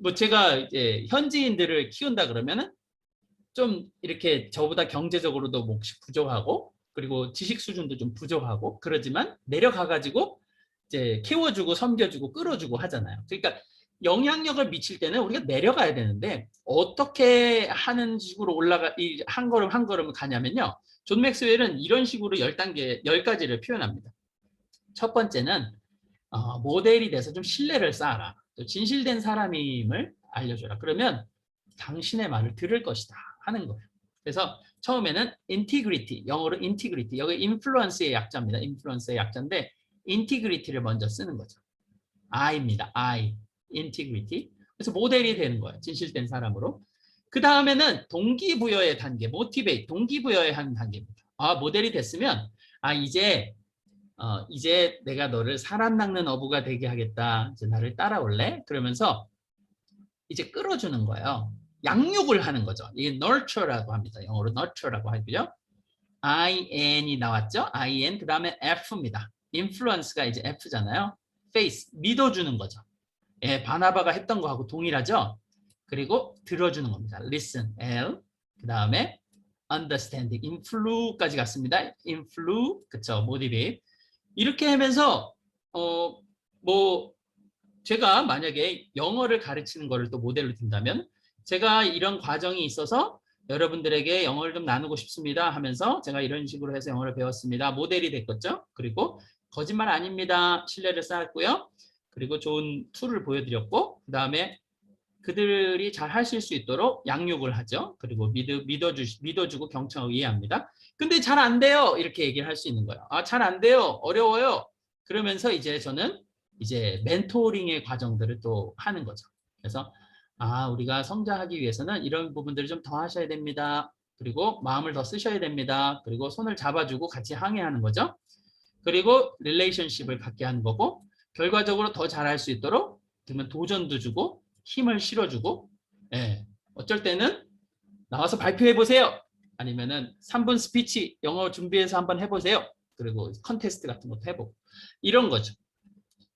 뭐 제가 이제 현지인들을 키운다 그러면은 좀 이렇게 저보다 경제적으로도 몫이 부족하고 그리고 지식 수준도 좀 부족하고 그러지만 내려가 가지고 이제 키워주고 섬겨주고 끌어주고 하잖아요. 그러니까 영향력을 미칠 때는 우리가 내려가야 되는데 어떻게 하는 식으로 한 걸음 한 걸음 가냐면요. 존 맥스웰은 이런 식으로 10가지를 표현합니다. 첫 번째는 모델이 돼서 좀 신뢰를 쌓아라. 또 진실된 사람임을 알려줘라. 그러면 당신의 말을 들을 것이다 하는 거예요. 그래서 처음에는 integrity, 영어로 integrity, 여기 influence의 약자입니다. influence의 약자인데 integrity를 먼저 쓰는 거죠. I입니다. I, integrity. 그래서 모델이 되는 거예요. 진실된 사람으로. 그 다음에는 동기부여의 단계, motivate, 동기부여의 한 단계입니다. 모델이 됐으면 이제 내가 너를 사람 낚는 어부가 되게 하겠다. 이제 나를 따라올래? 그러면서 이제 끌어주는 거예요. 양육을 하는 거죠. 이게 nurture라고 합니다. 영어로 nurture라고 하고요. IN이 나왔죠? IN 그 다음에 F입니다. influence가 이제 F잖아요. face 믿어주는 거죠. 예, 바나바가 했던 거하고 동일하죠. 그리고 들어주는 겁니다. listen L 그 다음에 understanding influ까지 갔습니다. influ 그쵸 motivate 이렇게 하면서 뭐 제가 만약에 영어를 가르치는 거를 또 모델로 든다면 제가 이런 과정이 있어서 여러분들에게 영어를 좀 나누고 싶습니다 하면서 제가 이런 식으로 해서 영어를 배웠습니다. 모델이 됐겠죠. 그리고 거짓말 아닙니다. 신뢰를 쌓았고요. 그리고 좋은 툴을 보여드렸고 그 다음에 그들이 잘 하실 수 있도록 양육을 하죠. 그리고 믿어주고 경청하고 이해합니다. 근데 잘 안 돼요. 이렇게 얘기를 할 수 있는 거예요. 잘 안 돼요. 어려워요. 그러면서 이제 저는 이제 멘토링의 과정들을 또 하는 거죠. 그래서 우리가 성장하기 위해서는 이런 부분들을 좀 더 하셔야 됩니다. 그리고 마음을 더 쓰셔야 됩니다. 그리고 손을 잡아주고 같이 항해하는 거죠. 그리고 릴레이션십을 갖게 하는 거고 결과적으로 더 잘할 수 있도록 그러면 도전도 주고 힘을 실어주고 어쩔 때는 나와서 발표해 보세요. 아니면은 3분 스피치 영어 준비해서 한번 해보세요. 그리고 컨테스트 같은 것도 해보고 이런 거죠.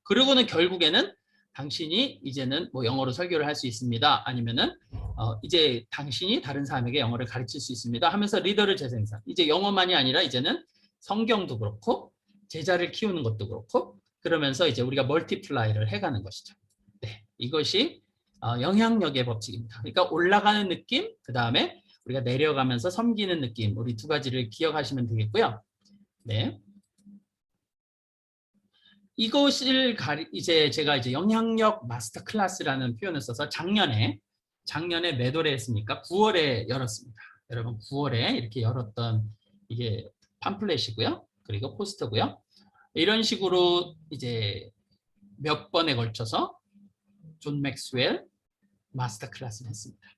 그리고는 결국에는 당신이 이제는 뭐 영어로 설교를 할 수 있습니다. 아니면은 이제 당신이 다른 사람에게 영어를 가르칠 수 있습니다. 하면서 리더를 재생산. 이제 영어만이 아니라 이제는 성경도 그렇고 제자를 키우는 것도 그렇고 그러면서 이제 우리가 멀티플라이를 해가는 것이죠. 네, 이것이 영향력의 법칙입니다. 그러니까 올라가는 느낌, 그 다음에 우리가 내려가면서 섬기는 느낌, 우리 두 가지를 기억하시면 되겠고요. 네. 이것을 이제 제가 이제 영향력 마스터 클래스라는 표현을 써서 작년에 몇 월에 했습니까? 9월에 열었습니다. 여러분 9월에 이렇게 열었던 이게 팜플렛이고요. 그리고 포스터고요. 이런 식으로 이제 몇 번에 걸쳐서 존 맥스웰 마스터 클래스를 했습니다.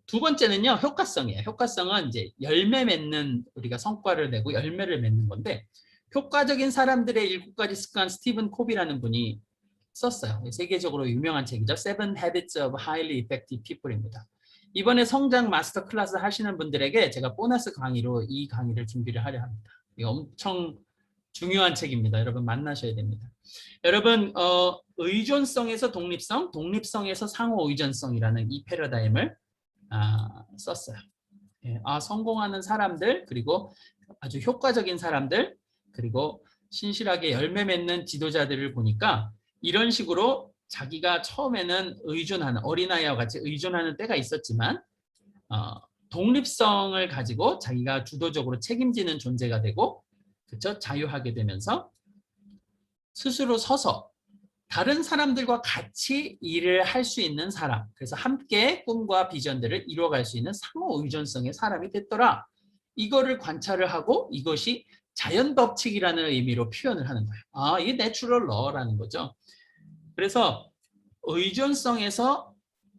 두 번째는요, 효과성이에요. 효과성은 이제 열매 맺는, 우리가 성과를 내고 열매를 맺는 건데, 효과적인 사람들의 7가지 습관, 스티븐 코비라는 분이 썼어요. 세계적으로 유명한 책이죠. Seven Habits of Highly Effective People입니다. 이번에 성장 마스터 클래스 하시는 분들에게 제가 보너스 강의로 이 강의를 준비를 하려 합니다. 이거 엄청 중요한 책입니다. 여러분 만나셔야 됩니다. 여러분 의존성에서 독립성, 독립성에서 상호 의존성이라는 이 패러다임을 썼어요. 예, 성공하는 사람들, 그리고 아주 효과적인 사람들, 그리고 신실하게 열매 맺는 지도자들을 보니까 이런 식으로 자기가 처음에는 의존하는, 어린아이와 같이 의존하는 때가 있었지만 독립성을 가지고 자기가 주도적으로 책임지는 존재가 되고, 그렇죠? 자유하게 되면서 스스로 서서 다른 사람들과 같이 일을 할 수 있는 사람, 그래서 함께 꿈과 비전들을 이루어갈 수 있는 상호 의존성의 사람이 됐더라. 이거를 관찰을 하고 이것이 자연 법칙이라는 의미로 표현을 하는 거예요. 이게 내추럴 러라는 거죠. 그래서 의존성에서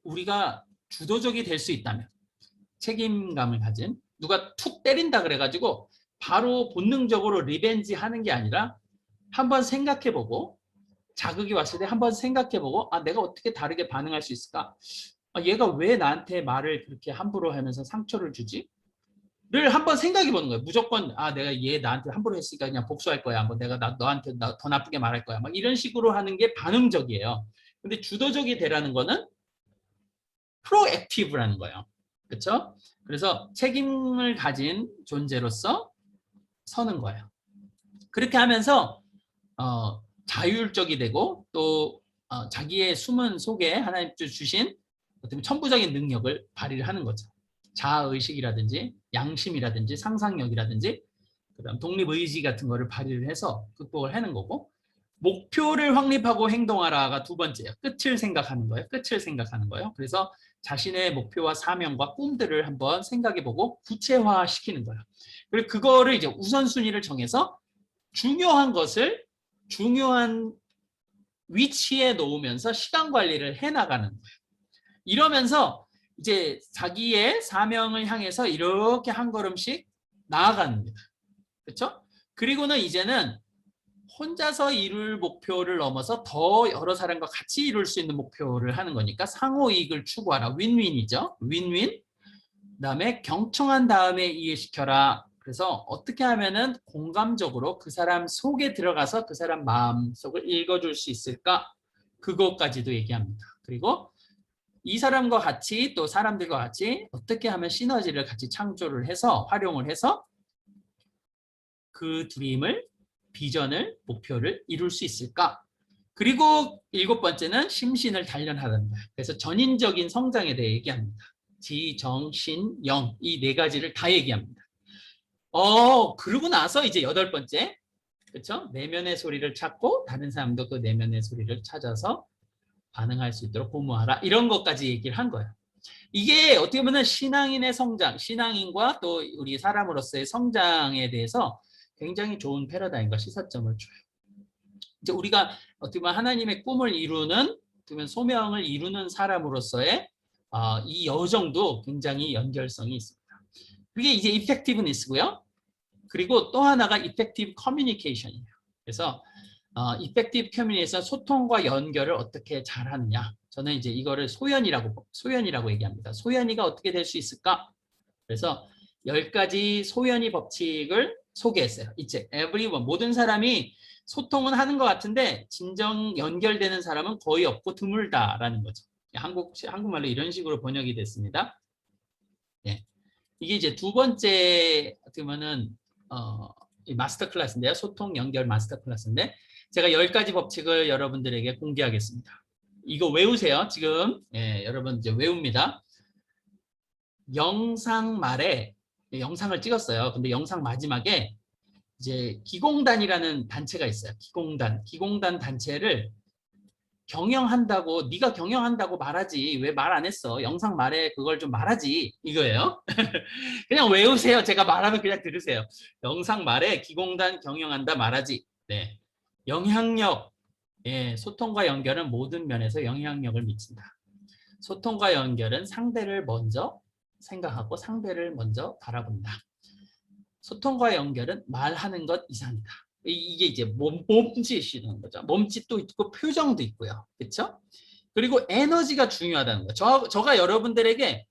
우리가 주도적이 될 수 있다면, 책임감을 가진, 누가 툭 때린다 그래가지고 바로 본능적으로 리벤지 하는 게 아니라 한번 생각해보고, 자극이 왔을 때 한번 생각해보고, 내가 어떻게 다르게 반응할 수 있을까? 얘가 왜 나한테 말을 그렇게 함부로 하면서 상처를 주지? 를 한번 생각해보는 거예요. 무조건 내가 얘 나한테 함부로 했으니까 그냥 복수할 거야. 뭐 내가 너한테 더 나쁘게 말할 거야. 막 이런 식으로 하는 게 반응적이에요. 근데 주도적이 되라는 거는 프로액티브라는 거예요. 그렇죠? 그래서 책임을 가진 존재로서 서는 거예요. 그렇게 하면서 자율적이 되고 또 자기의 숨은 속에 하나님 주신 어떤 천부적인 능력을 발휘를 하는 거죠. 자아의식이라든지 양심이라든지 상상력이라든지 그다음 독립의지 같은 거를 발휘를 해서 극복을 하는 거고, 목표를 확립하고 행동하라가 두 번째예요. 끝을 생각하는 거예요. 끝을 생각하는 거예요. 그래서 자신의 목표와 사명과 꿈들을 한번 생각해보고 구체화시키는 거예요. 그리고 그거를 이제 우선순위를 정해서 중요한 것을 중요한 위치에 놓으면서 시간 관리를 해나가는 거예요. 이러면서 이제 자기의 사명을 향해서 이렇게 한 걸음씩 나아가는 겁니다. 그렇죠? 그리고는 이제는 혼자서 이룰 목표를 넘어서 더 여러 사람과 같이 이룰 수 있는 목표를 하는 거니까 상호 이익을 추구하라. 윈윈이죠. 윈윈. 그다음에 경청한 다음에 이해시켜라. 그래서 어떻게 하면은 공감적으로 그 사람 속에 들어가서 그 사람 마음속을 읽어줄 수 있을까? 그것까지도 얘기합니다. 그리고 이 사람과 같이 또 사람들과 같이 어떻게 하면 시너지를 같이 창조를 해서 활용을 해서 그 드림을, 비전을, 목표를 이룰 수 있을까? 그리고 7번째는 심신을 단련하는 거예요. 그래서 전인적인 성장에 대해 얘기합니다. 지, 정, 신, 영, 이 4가지를 다 얘기합니다. 그러고 나서 이제 8번째, 그렇죠? 내면의 소리를 찾고 다른 사람도 그 내면의 소리를 찾아서 반응할 수 있도록 도모하라. 이런 것까지 얘기를 한 거예요. 이게 어떻게 보면 신앙인의 성장, 신앙인과 또 우리 사람으로서의 성장에 대해서 굉장히 좋은 패러다임과 시사점을 줘요. 이제 우리가 어떻게 보면 하나님의 꿈을 이루는, 어떻게 소명을 이루는 사람으로서의 이 여정도 굉장히 연결성이 있습니다. 그게 이제 effectiveness고요. 그리고 또 하나가 effective communication이에요. 그래서 effective communication, 소통과 연결을 어떻게 잘하느냐. 저는 이제 이거를 소연이라고 얘기합니다. 소연이가 어떻게 될 수 있을까? 그래서 10가지 소연이 법칙을 소개했어요. 이 책. Everyone, 모든 사람이 소통은 하는 것 같은데 진정 연결되는 사람은 거의 없고 드물다라는 거죠. 한국말로 이런 식으로 번역이 됐습니다. 예. 이게 이제 두 번째 어떻게 보면은 마스터 클래스인데요. 소통 연결 마스터 클래스인데 제가 10가지 법칙을 여러분들에게 공개하겠습니다. 이거 외우세요. 지금 여러분 이제 외웁니다. 영상 말에 영상을 찍었어요. 근데 영상 마지막에 이제 기공단이라는 단체가 있어요. 기공단 단체를 경영한다고, 네가 경영한다고 말하지 왜 말 안 했어? 영상 말에 그걸 좀 말하지, 이거예요. 그냥 외우세요. 제가 말하면 그냥 들으세요. 영상 말에 기공단 경영한다 말하지. 네. 영향력, 소통과 연결은 모든 면에서 영향력을 미친다. 소통과 연결은 상대를 먼저 생각하고 상대를 먼저 바라본다. 소통과 연결은 말하는 것 이상이다. 이게 이제 몸짓이라는 거죠. 몸짓도 있고 표정도 있고요. 그렇죠? 그리고 에너지가 중요하다는 거죠. 저가 여러분들에게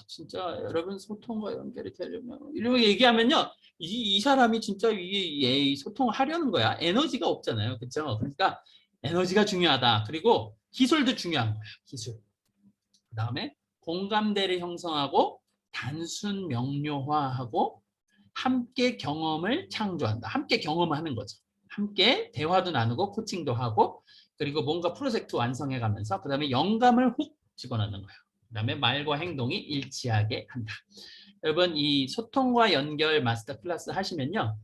진짜 여러분 소통과 연결이 되려면 이렇게 얘기하면요. 이 사람이 진짜 이 소통을 하려는 거야. 에너지가 없잖아요. 그렇죠? 그러니까 에너지가 중요하다. 그리고 기술도 중요한 거야. 기술. 그다음에 공감대를 형성하고 단순 명료화하고 함께 경험을 창조한다. 함께 경험하는 거죠. 함께 대화도 나누고 코칭도 하고 그리고 뭔가 프로젝트 완성해 가면서 그다음에 영감을 훅 집어넣는 거예요. 그다음에 말과 행동이 일치하게 한다. 여러분 이 소통과 연결 마스터 클래스 하시면요.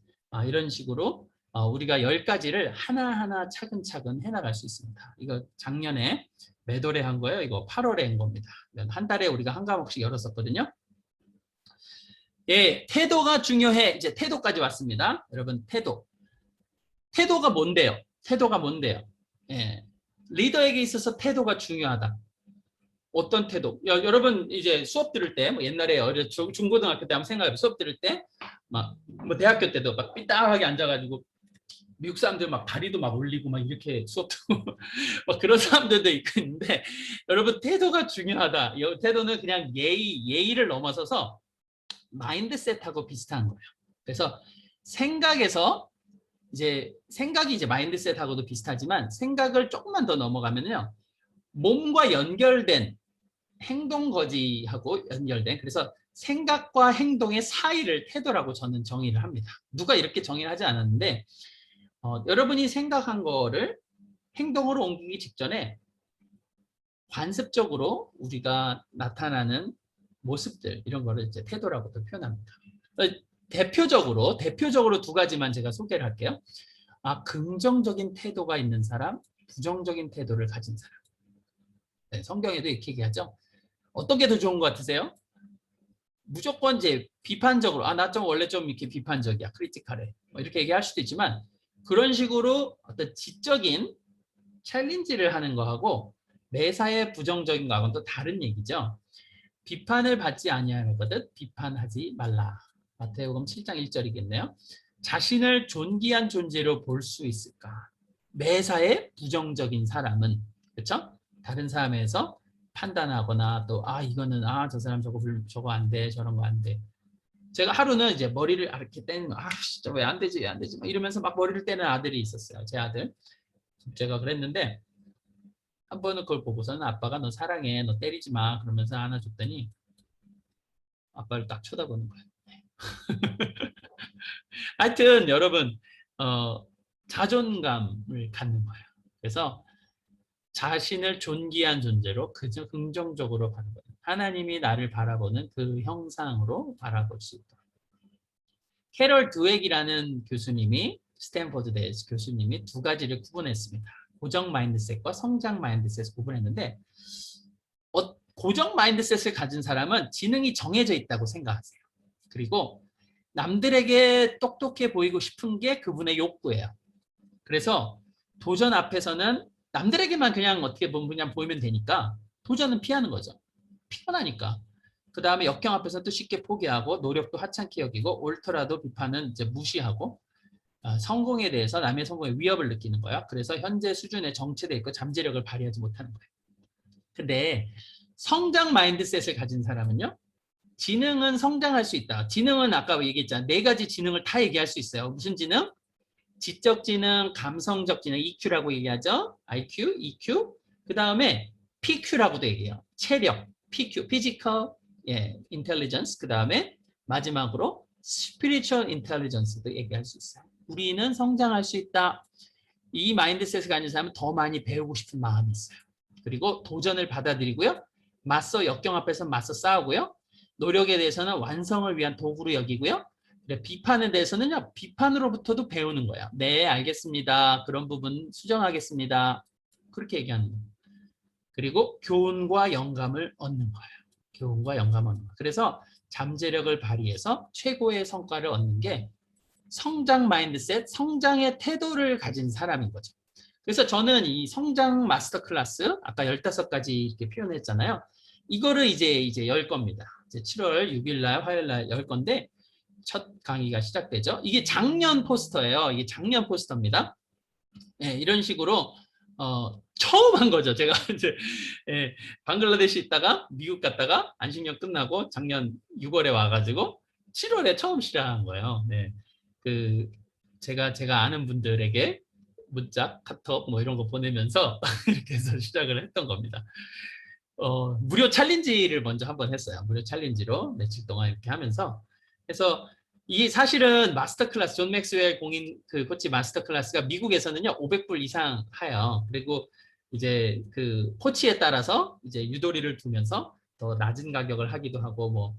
이런 식으로 우리가 10가지를 하나하나 차근차근 해나갈 수 있습니다. 이거 작년에 매도래 한 거예요. 이거 8월에 한 겁니다. 한 달에 우리가 한 과목씩 열었었거든요. 예, 태도가 중요해. 이제 태도까지 왔습니다. 여러분 태도. 태도가 뭔데요? 태도가 뭔데요? 예, 리더에게 있어서 태도가 중요하다. 어떤 태도? 여러분 이제 수업 들을 때 옛날에 중고등학교 때 한번 생각해보세요. 수업 들을 때 막 대학교 때도 막 삐딱하게 앉아가지고 미국 사람들 막 다리도 막 올리고 막 이렇게 수업 듣고 막 그런 사람들도 있는데 여러분 태도가 중요하다. 이 태도는 그냥 예의를 넘어서서 마인드셋하고 비슷한 거예요. 그래서 생각이 이제 마인드셋하고도 비슷하지만 생각을 조금만 더 넘어가면요. 몸과 연결된 행동거지하고 연결된 그래서 생각과 행동의 사이를 태도라고 저는 정의를 합니다. 누가 이렇게 정의를 하지 않았는데 여러분이 생각한 거를 행동으로 옮기기 직전에 관습적으로 우리가 나타나는 모습들 이런 거를 이제 태도라고도 표현합니다. 대표적으로 2가지만 제가 소개를 할게요. 긍정적인 태도가 있는 사람, 부정적인 태도를 가진 사람. 네, 성경에도 이렇게 얘기하죠. 어떤 게 더 좋은 것 같으세요? 무조건 이제 비판적으로 나 좀 원래 좀 이렇게 비판적이야, 크리티컬해 이렇게 얘기할 수도 있지만 그런 식으로 어떤 지적인 챌린지를 하는 거하고 매사에 부정적인 거하고는 또 다른 얘기죠. 비판을 받지 아니하거든 비판하지 말라. 마태복음 7장 1절이겠네요. 자신을 존귀한 존재로 볼 수 있을까? 매사에 부정적인 사람은 그렇죠? 다른 사람에서 판단하거나 또 이거는 저 사람 저거 안 돼, 저런 거 안 돼. 제가 하루는 이제 머리를 이렇게 떼는 거, 진짜 왜 안 되지, 왜 안 되지, 이러면서 막 머리를 떼는 아들이 있었어요. 제 아들. 제가 그랬는데 한 번은 그걸 보고서는 아빠가 너 사랑해, 너 때리지 마 그러면서 안아줬더니 아빠를 딱 쳐다보는 거예요. 하여튼 여러분 자존감을 갖는 거예요. 그래서 자신을 존귀한 존재로 그저 긍정적으로 바라보는 하나님이 나를 바라보는 그 형상으로 바라볼 수 있도록. 캐럴 드웩이라는 교수님이 스탠퍼드 대학 교수님이 2가지를 구분했습니다. 고정 마인드셋과 성장 마인드셋을 구분했는데 고정 마인드셋을 가진 사람은 지능이 정해져 있다고 생각하세요. 그리고 남들에게 똑똑해 보이고 싶은 게 그분의 욕구예요. 그래서 도전 앞에서는 남들에게만 그냥 어떻게 보면 그냥 보이면 되니까 도전은 피하는 거죠. 피곤하니까. 그 다음에 역경 앞에서 또 쉽게 포기하고 노력도 하찮게 여기고 옳더라도 비판은 이제 무시하고 성공에 대해서 남의 성공에 위협을 느끼는 거야. 그래서 현재 수준에 정체돼 있고 잠재력을 발휘하지 못하는 거예요. 근데 성장 마인드셋을 가진 사람은요. 지능은 성장할 수 있다. 지능은 아까 얘기했잖아. 4가지 지능을 다 얘기할 수 있어요. 무슨 지능? 지적 지능, 감성적 지능, EQ라고 얘기하죠. IQ, EQ. 그 다음에 PQ라고도 얘기해요. 체력, PQ, Physical Intelligence. 그 다음에 마지막으로 Spiritual Intelligence도 얘기할 수 있어요. 우리는 성장할 수 있다. 이 마인드셋을 가진 사람은 더 많이 배우고 싶은 마음이 있어요. 그리고 도전을 받아들이고요. 역경 앞에서 맞서 싸우고요. 노력에 대해서는 완성을 위한 도구로 여기고요. 비판에 대해서는요. 비판으로부터도 배우는 거예요. 네, 알겠습니다. 그런 부분 수정하겠습니다. 그렇게 얘기하는 거예요. 그리고 교훈과 영감을 얻는 거예요. 교훈과 영감을 얻는 거예요. 그래서 잠재력을 발휘해서 최고의 성과를 얻는 게 성장 마인드셋, 성장의 태도를 가진 사람인 거죠. 그래서 저는 이 성장 마스터 클래스 아까 15가지 이렇게 표현했잖아요. 이거를 이제 열 겁니다. 이제 7월 6일 날 화요일 날 열 건데 첫 강의가 시작되죠. 이게 작년 포스터예요. 이게 작년 포스터입니다. 예, 이런 식으로 처음 한 거죠. 제가 이제 예, 방글라데시 있다가 미국 갔다가 안식년 끝나고 작년 6월에 와가지고 7월에 처음 시작한 거예요. 네, 그 제가 아는 분들에게 문자, 카톡 뭐 이런 거 보내면서 이렇게 해서 시작을 했던 겁니다. 무료 챌린지를 먼저 한번 했어요. 무료 챌린지로 며칠 동안 이렇게 하면서 그래서 이게 사실은 마스터 클래스 존 맥스웰 공인 그 코치 마스터 클래스가 미국에서는요 500불 이상 하요. 그리고 이제 그 코치에 따라서 이제 유도리를 두면서 더 낮은 가격을 하기도 하고 뭐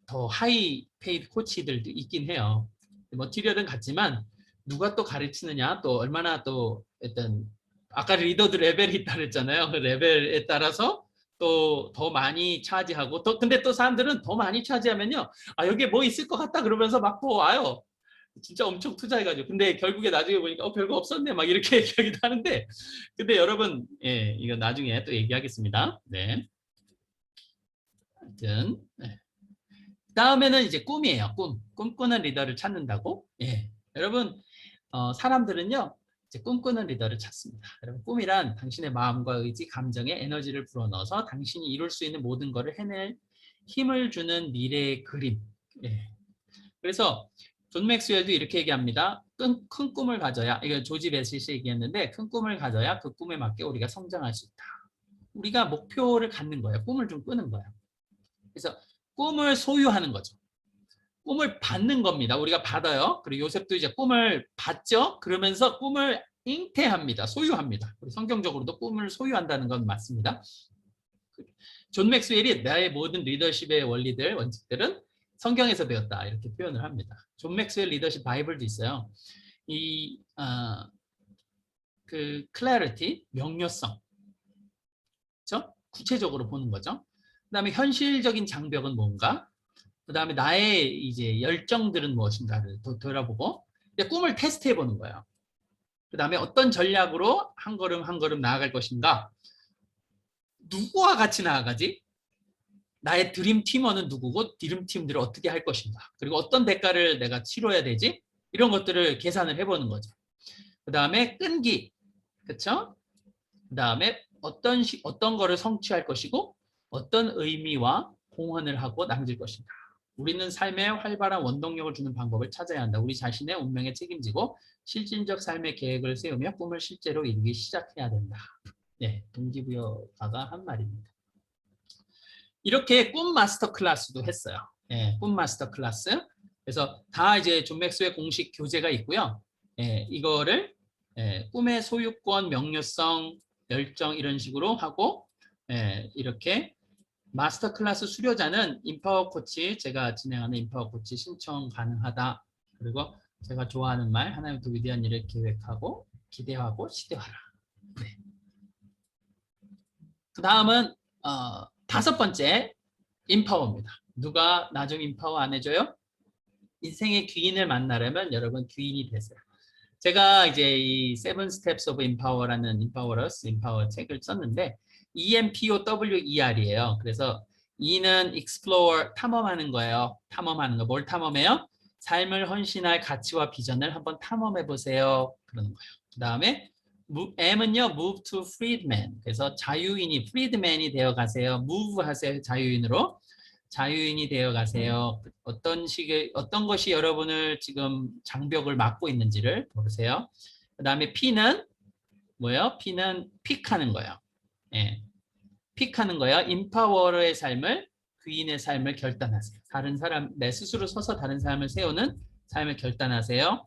더 하이 페이드 코치들도 있긴 해요. 머티리얼은 같지만 누가 또 가르치느냐 또 얼마나 또 어떤 아까 리더들 레벨이 있다 그랬잖아요. 그 레벨에 따라서 또 더 많이 차지하고 또 근데 또 사람들은 더 많이 차지하면요. 아 여기에 뭐 있을 것 같다 그러면서 막 또 와요. 진짜 엄청 투자해가지고 근데 결국에 나중에 보니까 별거 없었네 막 이렇게 얘기하기도 하는데 근데 여러분 예 이거 나중에 또 얘기하겠습니다. 네. 하여튼 네. 다음에는 이제 꿈이에요. 꿈꾸는 리더를 찾는다고. 예. 여러분 사람들은요. 이제 꿈꾸는 리더를 찾습니다. 여러분 꿈이란 당신의 마음과 의지, 감정에 에너지를 불어넣어서 당신이 이룰 수 있는 모든 것을 해낼 힘을 주는 미래의 그림. 예. 그래서 존 맥스웰도 이렇게 얘기합니다. 큰 꿈을 가져야, 이거 조지 베시시 얘기했는데 큰 꿈을 가져야 그 꿈에 맞게 우리가 성장할 수 있다. 우리가 목표를 갖는 거예요. 꿈을 좀 꾸는 거예요. 그래서 꿈을 소유하는 거죠. 꿈을 받는 겁니다. 우리가 받아요. 그리고 요셉도 이제 꿈을 받죠. 그러면서 꿈을 잉태합니다. 소유합니다. 성경적으로도 꿈을 소유한다는 건 맞습니다. 존 맥스웰이 나의 모든 리더십의 원리들, 원칙들은 성경에서 배웠다. 이렇게 표현을 합니다. 존 맥스웰 리더십 바이블도 있어요. 그 clarity, 명료성. 그렇죠? 구체적으로 보는 거죠. 그다음에 현실적인 장벽은 뭔가? 그다음에 나의 이제 열정들은 무엇인가를 돌아보고 꿈을 테스트해 보는 거예요. 그다음에 어떤 전략으로 한 걸음 한 걸음 나아갈 것인가? 누구와 같이 나아가지? 나의 드림 팀원은 누구고 드림 팀들을 어떻게 할 것인가? 그리고 어떤 대가를 내가 치러야 되지? 이런 것들을 계산을 해보는 거죠. 그다음에 끈기, 그렇죠? 그다음에 어떤 거를 성취할 것이고 어떤 의미와 공헌을 하고 남길 것인가? 우리는 삶에 활발한 원동력을 주는 방법을 찾아야 한다. 우리 자신의 운명에 책임지고 실질적 삶의 계획을 세우며 꿈을 실제로 이루기 시작해야 된다. 네, 동기부여가가 한 말입니다. 이렇게 꿈 마스터 클래스도 했어요. 네, 꿈 마스터 클래스. 그래서 다 이제 존 맥스웰 공식 교재가 있고요. 네, 이거를 꿈의 소유권, 명료성, 열정 이런 식으로 하고 이렇게 마스터 클래스 수료자는 인파워 코치, 제가 진행하는 인파워 코치 신청 가능하다. 그리고 제가 좋아하는 말, 하나님 더 위대한 일을 계획하고 기대하고 시대하라. 네. 그 다음은 5번째 인파워입니다. 누가 나 좀 인파워 안 해줘요? 인생의 귀인을 만나려면 여러분 귀인이 되세요. 제가 이제 이 Seven Steps of Empower라는 인파워 책을 썼는데 EMPOWER이에요. 그래서 E는 explore, 탐험하는 거예요. 탐험하는 거. 뭘 탐험해요? 삶을 헌신할 가치와 비전을 한번 탐험해 보세요. 그러는 거예요. 그 다음에 M은요, move to freedman. 그래서 자유인이, freedman이 되어 가세요. move 하세요. 자유인으로. 자유인이 되어 가세요. 어떤 것이 여러분을 지금 장벽을 막고 있는지를 보세요. 그 다음에 P는 뭐예요? P는 픽하는 거예요. 예. 픽하는 거예요. 인파워러의 삶을, 귀인의 삶을 결단하세요. 다른 사람, 내 스스로 서서 다른 사람을 세우는 삶을 결단하세요.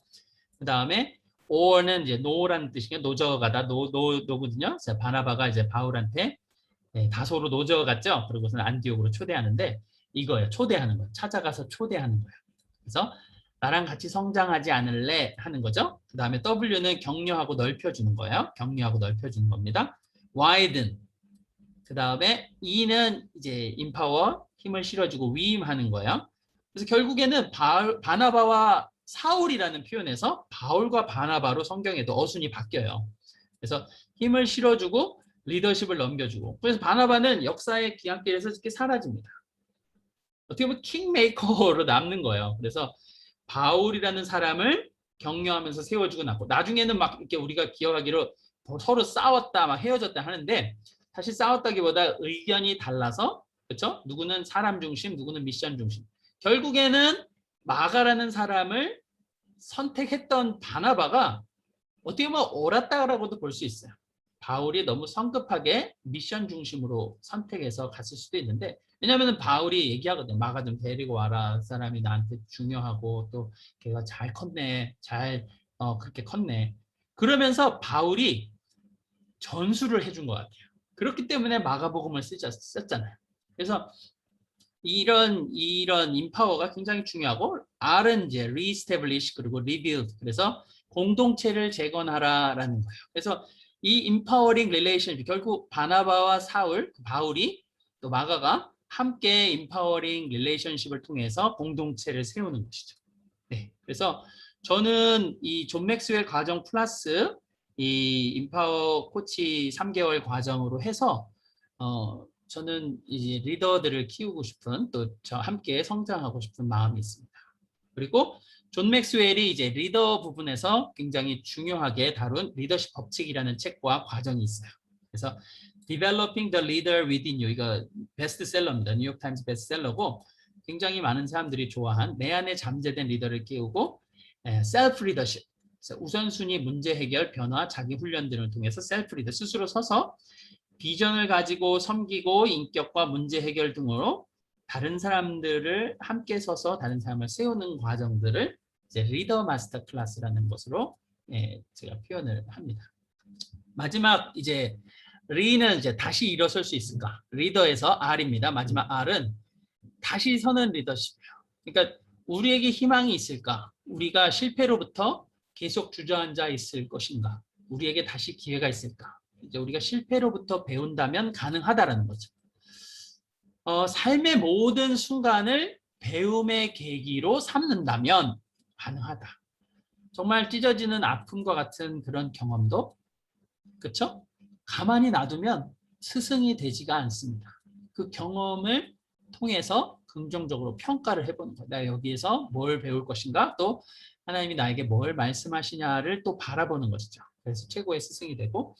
그 다음에 or는 이제 no라는 뜻이에요. 노저가다, 노거든요. 바나바가 이제 바울한테 다소로 노저갔죠. 그리고서는 안디옥으로 초대하는데 이거예요. 초대하는 거. 찾아가서 초대하는 거예요. 그래서 나랑 같이 성장하지 않을래 하는 거죠. 그 다음에 W는 격려하고 넓혀주는 거예요. 격려하고 넓혀주는 겁니다. widen. 그 다음에 E는 이제 empower, 힘을 실어주고 위임하는 거예요. 그래서 결국에는 바나바와 사울이라는 표현에서 바울과 바나바로 성경에도 어순이 바뀌어요. 그래서 힘을 실어주고 리더십을 넘겨주고, 그래서 바나바는 역사의 기한길에서 이렇게 사라집니다. 어떻게 보면 킹메이커로 남는 거예요. 그래서 바울이라는 사람을 격려하면서 세워주고 났고, 나중에는 막 이렇게 우리가 기억하기로 서로 싸웠다, 막 헤어졌다 하는데, 사실 싸웠다기보다 의견이 달라서, 그렇죠? 누구는 사람 중심, 누구는 미션 중심. 결국에는 마가라는 사람을 선택했던 바나바가 어떻게 보면 옳았다라고도 볼 수 있어요. 바울이 너무 성급하게 미션 중심으로 선택해서 갔을 수도 있는데, 왜냐하면 바울이 얘기하거든. 마가 좀 데리고 와라. 사람이 나한테 중요하고 또 걔가 잘 컸네. 잘 그렇게 컸네. 그러면서 바울이 전수를 해준 것 같아요. 그렇기 때문에 마가복음을 썼잖아요. 그래서 이런 인파워가 굉장히 중요하고, R은 이제 reestablish 그리고 rebuild, 그래서 공동체를 재건하라라는 거예요. 그래서 이 empowering relationship, 결국 바나바와 사울, 바울이 또 마가가 함께 empowering relationship을 통해서 공동체를 세우는 것이죠. 네, 그래서 저는 이 존 맥스웰 과정 플러스 이 인파워 코치 3개월 과정으로 해서 저는 이제 리더들을 키우고 싶은, 또 저 함께 성장하고 싶은 마음이 있습니다. 그리고 존 맥스웰이 이제 리더 부분에서 굉장히 중요하게 다룬 리더십 법칙이라는 책과 과정이 있어요. 그래서 Developing the Leader Within You, 이거 베스트셀러입니다. 뉴욕 타임스 베스트셀러고, 굉장히 많은 사람들이 좋아한 내 안에 잠재된 리더를 키우고, 셀프 리더십, 우선순위 문제 해결, 변화, 자기 훈련 등을 통해서 셀프 리더, 스스로 서서 비전을 가지고 섬기고 인격과 문제 해결 등으로 다른 사람들을 함께 서서 다른 사람을 세우는 과정들을 이제 리더 마스터 클래스라는 것으로 제가 표현을 합니다. 마지막 이제 리는 이제 다시 일어설 수 있을까? 리더에서 R입니다. 마지막 R은 다시 서는 리더십이에요. 그러니까 우리에게 희망이 있을까? 우리가 실패로부터 계속 주저앉아 있을 것인가? 우리에게 다시 기회가 있을까? 이제 우리가 실패로부터 배운다면 가능하다라는 거죠. 삶의 모든 순간을 배움의 계기로 삼는다면 가능하다. 정말 찢어지는 아픔과 같은 그런 경험도, 그렇죠? 가만히 놔두면 스승이 되지가 않습니다. 그 경험을 통해서 긍정적으로 평가를 해보는 거예요. 내가 여기에서 뭘 배울 것인가, 또 하나님이 나에게 뭘 말씀하시냐를 또 바라보는 것이죠. 그래서 최고의 스승이 되고,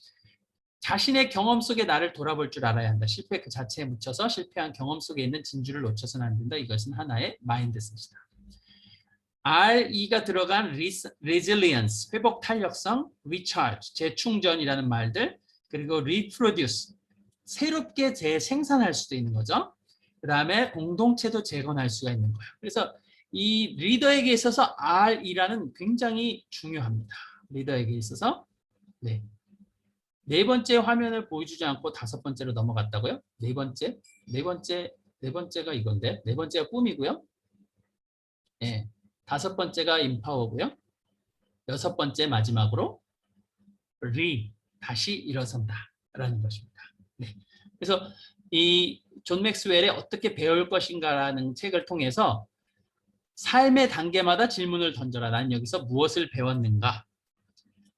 자신의 경험 속에 나를 돌아볼 줄 알아야 한다. 실패 그 자체에 묻혀서 실패한 경험 속에 있는 진주를 놓쳐서는 안 된다. 이것은 하나의 마인드셋이다. RE가 들어간 resilience, 회복 탄력성, recharge, 재충전이라는 말들, 그리고 reproduce, 새롭게 재생산할 수도 있는 거죠. 그 다음에 공동체도 재건할 수가 있는 거예요. 그래서 이 리더에게 있어서 R이라는 굉장히 중요합니다. 리더에게 있어서. 네. 네 번째 화면을 보여주지 않고 다섯 번째로 넘어갔다고요? 네 번째가 이건데, 네 번째가 꿈이고요. 네. 다섯 번째가 인파워고요. 여섯 번째 마지막으로 다시 일어선다라는 것입니다. 네. 그래서 이 존 맥스웰의 어떻게 배울 것인가라는 책을 통해서 삶의 단계마다 질문을 던져라. 나는 여기서 무엇을 배웠는가?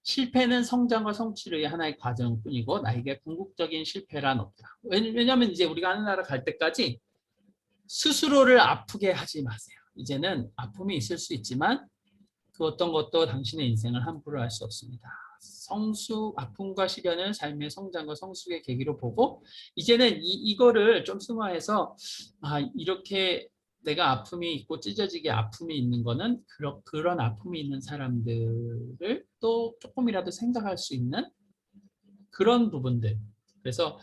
실패는 성장과 성취의 하나의 과정뿐이고 나에게 궁극적인 실패란 없다. 왜냐하면 이제 우리가 하늘나라 갈 때까지 스스로를 아프게 하지 마세요. 이제는 아픔이 있을 수 있지만 그 어떤 것도 당신의 인생을 함부로 할 수 없습니다. 아픔과 시련을 삶의 성장과 성숙의 계기로 보고, 이제는 이거를 좀 승화해서 이렇게 내가 아픔이 있고 찢어지게 아픔이 있는 거는 그런 아픔이 있는 사람들을 또 조금이라도 생각할 수 있는 그런 부분들. 그래서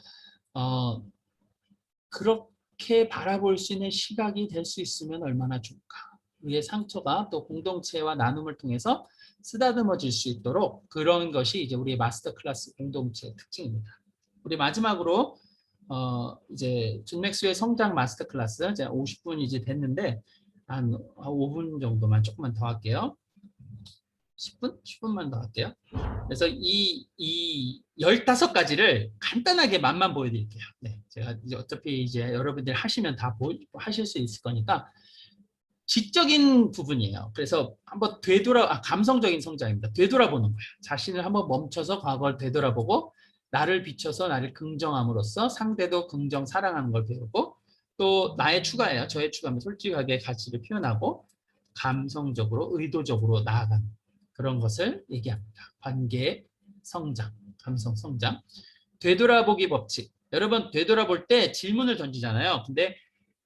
그렇게 바라볼 수 있는 시각이 될 수 있으면 얼마나 좋을까. 우리의 상처가 또 공동체와 나눔을 통해서 쓰다듬어질 수 있도록, 그런 것이 이제 우리의 마스터 클래스 공동체의 특징입니다. 우리 마지막으로 이제 존 맥스웰의 성장 마스터 클래스, 이제 50분 이제 됐는데 한 5분 정도만 조금만 더 할게요. 10분? 10분만 더 할게요. 그래서 이 15가지를 간단하게 맛만 보여드릴게요. 네, 제가 이제 어차피 이제 여러분들 하시면 다 하실 수 있을 거니까 지적인 부분이에요. 그래서 한번 감성적인 성장입니다. 되돌아보는 거예요. 자신을 한번 멈춰서 과거를 되돌아보고 나를 비춰서 나를 긍정함으로써 상대도 긍정 사랑하는 걸 배우고 또 나의 추가예요. 저의 추가하면 솔직하게 가치를 표현하고 감성적으로 의도적으로 나아가는 그런 것을 얘기합니다. 관계 성장, 감성 성장. 되돌아보기 법칙. 여러분 되돌아볼 때 질문을 던지잖아요. 근데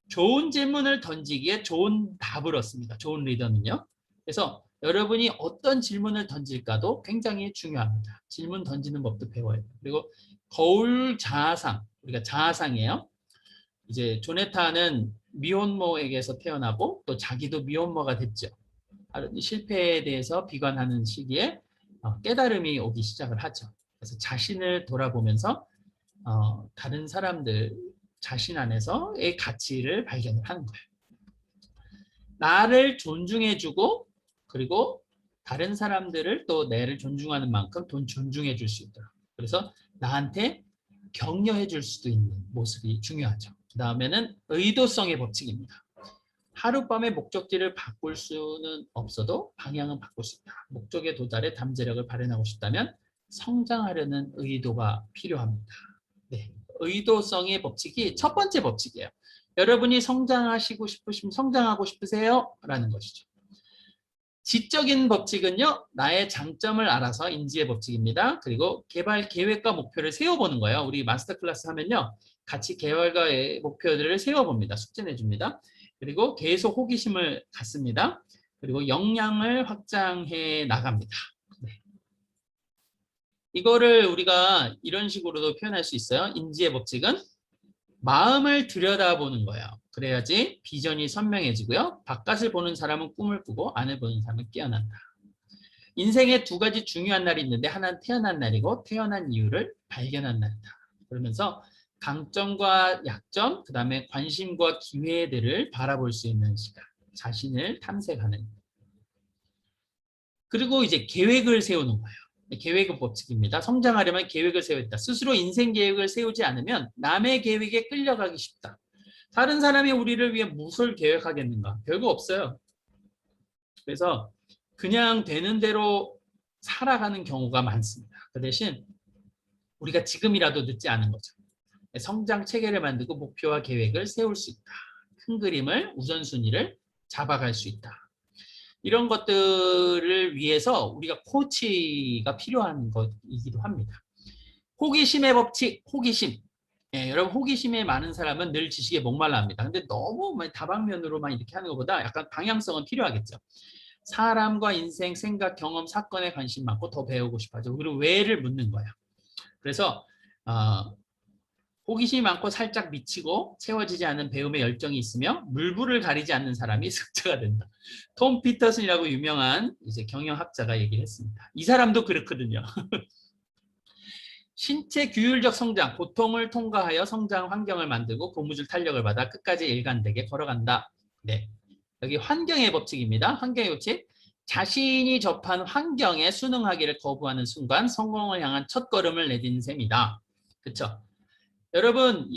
좋은 질문을 던지기에 좋은 답을 얻습니다. 좋은 리더는요. 그래서 여러분이 어떤 질문을 던질까도 굉장히 중요합니다. 질문 던지는 법도 배워야 돼요. 그리고 거울 자아상, 우리가 자아상이에요. 이제 조네타는 미혼모에게서 태어나고 또 자기도 미혼모가 됐죠. 실패에 대해서 비관하는 시기에 깨달음이 오기 시작을 하죠. 그래서 자신을 돌아보면서 다른 사람들 자신 안에서의 가치를 발견을 하는 거예요. 나를 존중해주고 그리고 다른 사람들을 또 나를 존중하는 만큼 존중해 줄 수 있도록. 그래서 나한테 격려해 줄 수도 있는 모습이 중요하죠. 그 다음에는 의도성의 법칙입니다. 하룻밤에 목적지를 바꿀 수는 없어도 방향은 바꿀 수 있다. 목적에 도달해 잠재력을 발현하고 싶다면 성장하려는 의도가 필요합니다. 네, 의도성의 법칙이 첫 번째 법칙이에요. 여러분이 성장하고 싶으세요? 라는 것이죠. 지적인 법칙은요, 나의 장점을 알아서 인지의 법칙입니다. 그리고 개발 계획과 목표를 세워보는 거예요. 우리 마스터 클래스 하면요, 같이 개발과 목표들을 세워봅니다. 숙제 내줍니다. 그리고 계속 호기심을 갖습니다. 그리고 역량을 확장해 나갑니다. 네. 이거를 우리가 이런 식으로도 표현할 수 있어요. 인지의 법칙은 마음을 들여다보는 거예요. 그래야지 비전이 선명해지고요. 바깥을 보는 사람은 꿈을 꾸고 안을 보는 사람은 깨어난다. 인생에 두 가지 중요한 날이 있는데 하나는 태어난 날이고 태어난 이유를 발견한 날이다. 그러면서 강점과 약점, 그 다음에 관심과 기회들을 바라볼 수 있는 시간, 자신을 탐색하는. 그리고 이제 계획을 세우는 거예요. 계획은 법칙입니다. 성장하려면 계획을 세워야 된다. 스스로 인생 계획을 세우지 않으면 남의 계획에 끌려가기 쉽다. 다른 사람이 우리를 위해 무엇을 계획하겠는가? 별거 없어요. 그래서 그냥 되는 대로 살아가는 경우가 많습니다. 그 대신 우리가 지금이라도 늦지 않은 거죠. 성장 체계를 만들고 목표와 계획을 세울 수 있다. 큰 그림을 우선순위를 잡아갈 수 있다. 이런 것들을 위해서 우리가 코치가 필요한 것이기도 합니다. 호기심의 법칙, 호기심. 예, 여러분 호기심에 많은 사람은 늘 지식에 목말라 합니다. 근데 너무 다방면으로만 이렇게 하는 것보다 약간 방향성은 필요하겠죠. 사람과 인생, 생각, 경험, 사건에 관심 많고 더 배우고 싶어하죠. 그리고 왜를 묻는 거예요. 그래서 호기심이 많고 살짝 미치고 채워지지 않은 배움에 열정이 있으며 물불을 가리지 않는 사람이 승자가 된다. 톰 피터슨이라고 유명한 이제 경영학자가 얘기를 했습니다. 이 사람도 그렇거든요. 신체 규율적 성장, 고통을 통과하여 성장 환경을 만들고 고무줄 탄력을 받아 끝까지 일관되게 걸어간다. 네, 여기 환경의 법칙입니다. 환경의 법칙. 자신이 접한 환경에 순응하기를 거부하는 순간 성공을 향한 첫걸음을 내딛는 셈이다. 그렇죠? 여러분,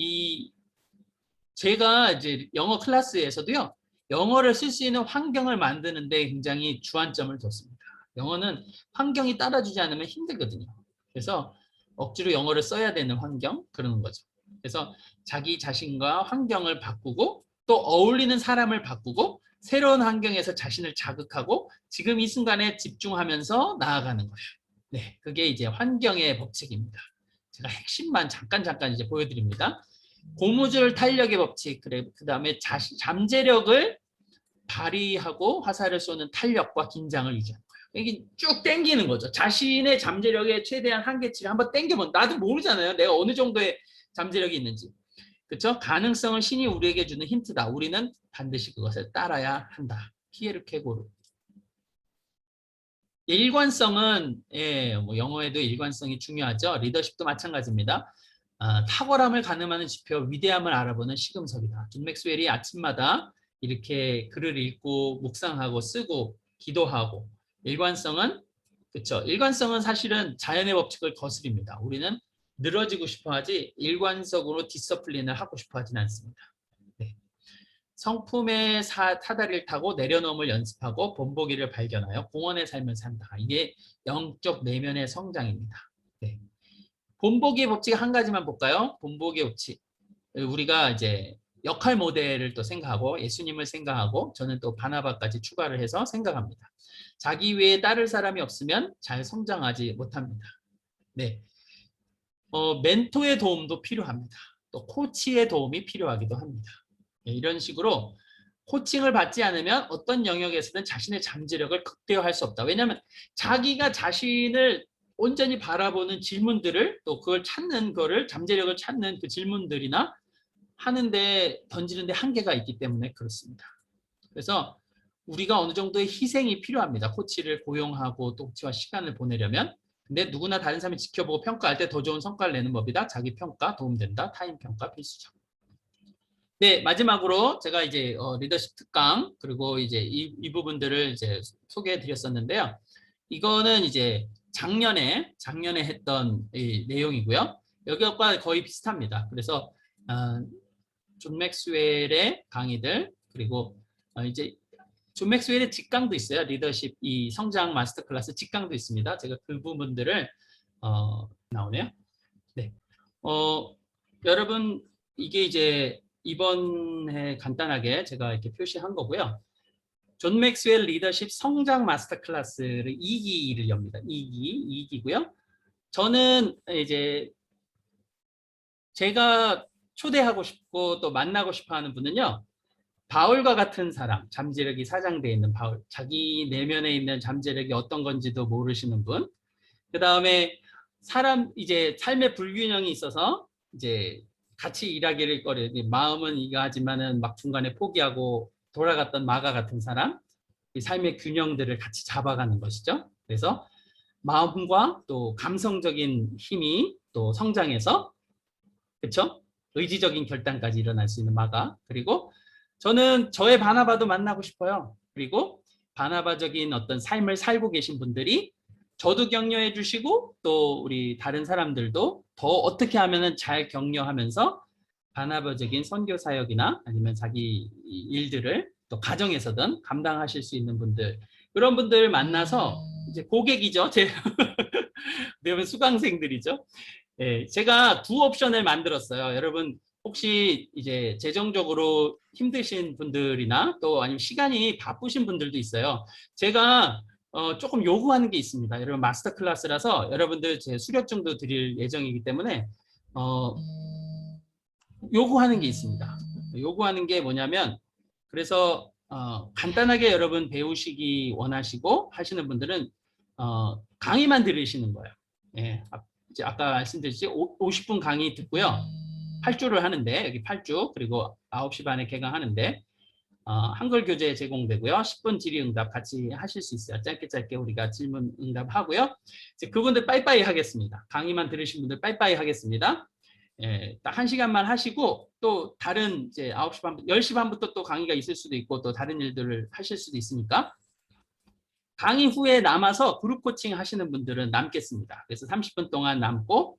제가 이제 영어 클래스에서도요, 영어를 쓸 수 있는 환경을 만드는 데 굉장히 주안점을 뒀습니다. 영어는 환경이 따라주지 않으면 힘들거든요. 그래서 억지로 영어를 써야 되는 환경, 그러는 거죠. 그래서 자기 자신과 환경을 바꾸고 또 어울리는 사람을 바꾸고 새로운 환경에서 자신을 자극하고 지금 이 순간에 집중하면서 나아가는 거예요. 네, 그게 이제 환경의 법칙입니다. 제가 핵심만 잠깐 이제 보여드립니다. 고무줄 탄력의 법칙, 그 다음에 잠재력을 발휘하고 화살을 쏘는 탄력과 긴장을 유지하는 거예요. 이게 쭉 당기는 거죠. 자신의 잠재력의 최대한 한계치를 한번 당겨보면 나도 모르잖아요. 내가 어느 정도의 잠재력이 있는지. 그렇죠? 가능성은 신이 우리에게 주는 힌트다. 우리는 반드시 그것을 따라야 한다. 피에르 케고르. 일관성은 뭐 영어에도 일관성이 중요하죠. 리더십도 마찬가지입니다. 탁월함을 가늠하는 지표, 위대함을 알아보는 시금석이다. 존 맥스웰이 아침마다 이렇게 글을 읽고 묵상하고 쓰고 기도하고 일관성은 그렇죠. 일관성은 사실은 자연의 법칙을 거스립니다. 우리는 늘어지고 싶어하지 일관성으로 디서플린을 하고 싶어하지는 않습니다. 네. 성품의 사다리를 타고 내려놓음을 연습하고 본보기를 발견하여 공헌의 삶을 산다. 이게 영적 내면의 성장입니다. 네. 본보기의 법칙 한 가지만 볼까요? 본보기의 법칙. 우리가 이제 역할 모델을 또 생각하고 예수님을 생각하고 저는 또 바나바까지 추가를 해서 생각합니다. 자기 외에 따를 사람이 없으면 잘 성장하지 못합니다. 네. 멘토의 도움도 필요합니다. 또 코치의 도움이 필요하기도 합니다. 네, 이런 식으로 코칭을 받지 않으면 어떤 영역에서든 자신의 잠재력을 극대화할 수 없다. 왜냐하면 자기가 자신을 온전히 바라보는 질문들을 또 그걸 찾는 거를 잠재력을 찾는 그 질문들이나 하는데 던지는데 한계가 있기 때문에 그렇습니다. 그래서 우리가 어느 정도의 희생이 필요합니다. 코치를 고용하고 또 코치와 시간을 보내려면. 근데 누구나 다른 사람이 지켜보고 평가할 때 더 좋은 성과를 내는 법이다. 자기 평가 도움된다. 타인 평가 필수죠. 네, 마지막으로 제가 이제 리더십 특강 그리고 이제 이 부분들을 이제 소개해 드렸었는데요. 이거는 이제 작년에 했던 이 내용이고요. 여기와 거의 비슷합니다. 그래서 존 맥스웰의 강의들 그리고 이제 존 맥스웰의 직강도 있어요. 리더십 이 성장 마스터 클래스 직강도 있습니다. 제가 그 부분들을 나오네요. 네, 여러분 이게 이제 이번에 간단하게 제가 이렇게 표시한 거고요. 존 맥스웰 리더십 성장 마스터 클래스를 2기를 엽니다. 2기고요. 저는 이제 제가 초대하고 싶고 또 만나고 싶어 하는 분은요. 바울과 같은 사람, 잠재력이 사장되어 있는 바울, 자기 내면에 있는 잠재력이 어떤 건지도 모르시는 분. 그다음에 사람 이제 삶의 불균형이 있어서 이제 같이 일하기를 꺼려. 마음은 이거 하지만은 막 중간에 포기하고 돌아갔던 마가 같은 사람. 이 삶의 균형들을 같이 잡아가는 것이죠. 그래서 마음과 또 감성적인 힘이 또 성장해서 그렇죠? 의지적인 결단까지 일어날 수 있는 마가. 그리고 저는 저의 바나바도 만나고 싶어요. 그리고 바나바적인 어떤 삶을 살고 계신 분들이 저도 격려해 주시고 또 우리 다른 사람들도 더 어떻게 하면은 잘 격려하면서 바나바적인 선교 사역이나 아니면 자기 일들을 또 가정에서든 감당하실 수 있는 분들 그런 분들 만나서 이제 고객이죠. 제 여러분 수강생들이죠. 예, 제가 두 옵션을 만들었어요. 여러분 혹시 이제 재정적으로 힘드신 분들이나 또 아니면 시간이 바쁘신 분들도 있어요. 제가 조금 요구하는 게 있습니다. 여러분 마스터 클래스라서 여러분들 제 수료증도 드릴 예정이기 때문에 요구하는 게 있습니다. 요구하는 게 뭐냐면 그래서 간단하게 여러분 배우시기 원하시고 하시는 분들은 강의만 들으시는 거예요. 예, 이제 아까 말씀드렸듯이 50분 강의 듣고요. 8주를 하는데 여기 8주 그리고 9시 반에 개강하는데 한글 교재 제공되고요. 10분 질의응답 같이 하실 수 있어요. 짧게 우리가 질문 응답하고요. 이제 그분들 빠이빠이 하겠습니다. 강의만 들으신 분들 빠이빠이 하겠습니다. 예, 딱 1시간만 하시고 또 다른 이제 9시 반, 10시 반부터 또 강의가 있을 수도 있고 또 다른 일들을 하실 수도 있으니까 강의 후에 남아서 그룹 코칭 하시는 분들은 남겠습니다. 그래서 30분 동안 남고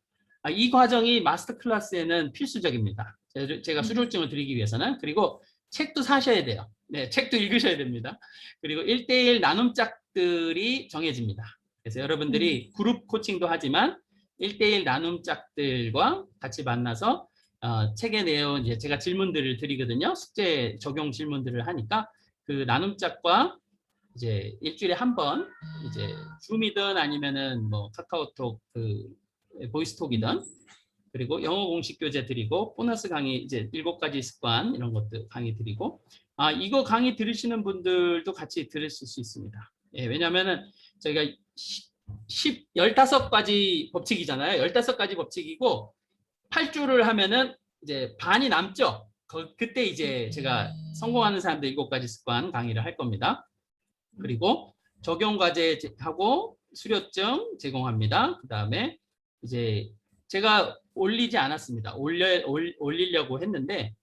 이 과정이 마스터 클래스에는 필수적입니다. 제가 수료증을 드리기 위해서는. 그리고 책도 사셔야 돼요. 네, 책도 읽으셔야 됩니다. 그리고 1대1 나눔짝들이 정해집니다. 그래서 여러분들이 그룹 코칭도 하지만 1대1 나눔짝들과 같이 만나서 책의 내용 이제 제가 질문들을 드리거든요. 숙제 적용 질문들을 하니까 그 나눔짝과 이제 일주일에 한 번 이제 줌이든 아니면은 뭐 카카오톡 그 보이스톡이든 그리고 영어 공식 교재 드리고 보너스 강의 이제 7가지 습관 이런 것들 강의 드리고 이거 강의 들으시는 분들도 같이 들으실 수 있습니다. 예, 왜냐면은 저희가 15가지 법칙이잖아요. 15가지 법칙이고 8주를 하면은 이제 반이 남죠. 그때 이제 제가 성공하는 사람들 7가지 습관 강의를 할 겁니다. 그리고 적용 과제하고 수료증 제공합니다. 그 다음에 이제 제가 올리지 않았습니다. 올리려고 했는데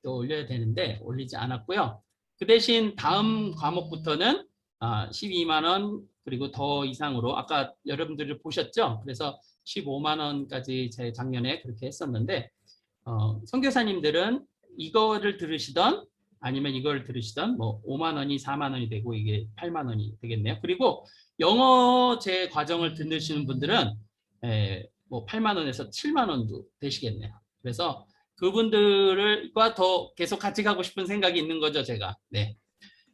또 올려야 되는데 올리지 않았고요. 그 대신 다음 과목부터는 12만 원 그리고 더 이상으로 아까 여러분들이 보셨죠? 그래서 15만 원까지 제 작년에 그렇게 했었는데 선교사님들은 이거를 들으시던 아니면 이걸 들으시던 뭐 5만 원이 4만 원이 되고 이게 8만 원이 되겠네요. 그리고 영어 제 과정을 듣으시는 분들은 뭐 8만 원에서 7만 원도 되시겠네요. 그래서 그분들과 더 계속 같이 가고 싶은 생각이 있는 거죠, 제가. 네.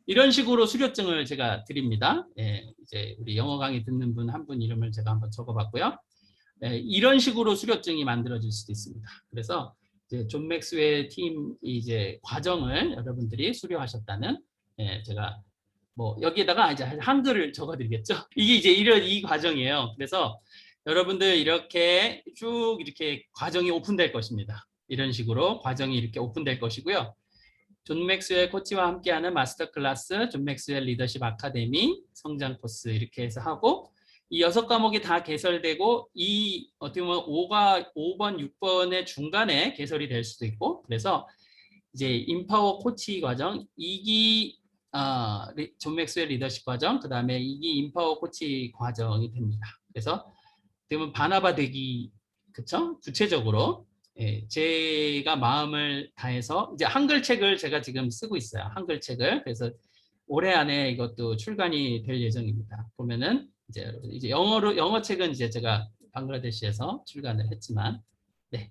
이런 식으로 수료증을 제가 드립니다. 이제 우리 영어 강의 듣는 분 한 분 이름을 제가 한번 적어봤고요. 이런 식으로 수료증이 만들어질 수도 있습니다. 그래서 이제 존 맥스웰 팀 이제 과정을 여러분들이 수료하셨다는 제가 뭐 여기에다가 이제 한글을 적어드리겠죠. 이게 이제 이 과정이에요. 그래서 여러분들 이렇게 쭉 이렇게 과정이 오픈될 것입니다. 이런 식으로 과정이 이렇게 오픈될 것이고요. 존 맥스웰 코치와 함께하는 마스터 클래스, 존 맥스웰 리더십 아카데미, 성장 코스 이렇게 해서 하고 이 6과목이 다 개설되고 이 어떻게 보면 5번, 6번의 중간에 개설이 될 수도 있고 그래서 이제 인파워 코치 과정 2기 존 맥스웰 리더십 과정 그 다음에 2기 인파워 코치 과정이 됩니다. 그래서 어떻게 보면 바나바 되기 그쵸? 구체적으로 제가 마음을 다해서 이제 한글책을 제가 지금 쓰고 있어요. 한글책을. 그래서 올해 안에 이것도 출간이 될 예정입니다. 보면은 이제 영어 책은 이제 제가 방글라데시에서 출간을 했지만 네.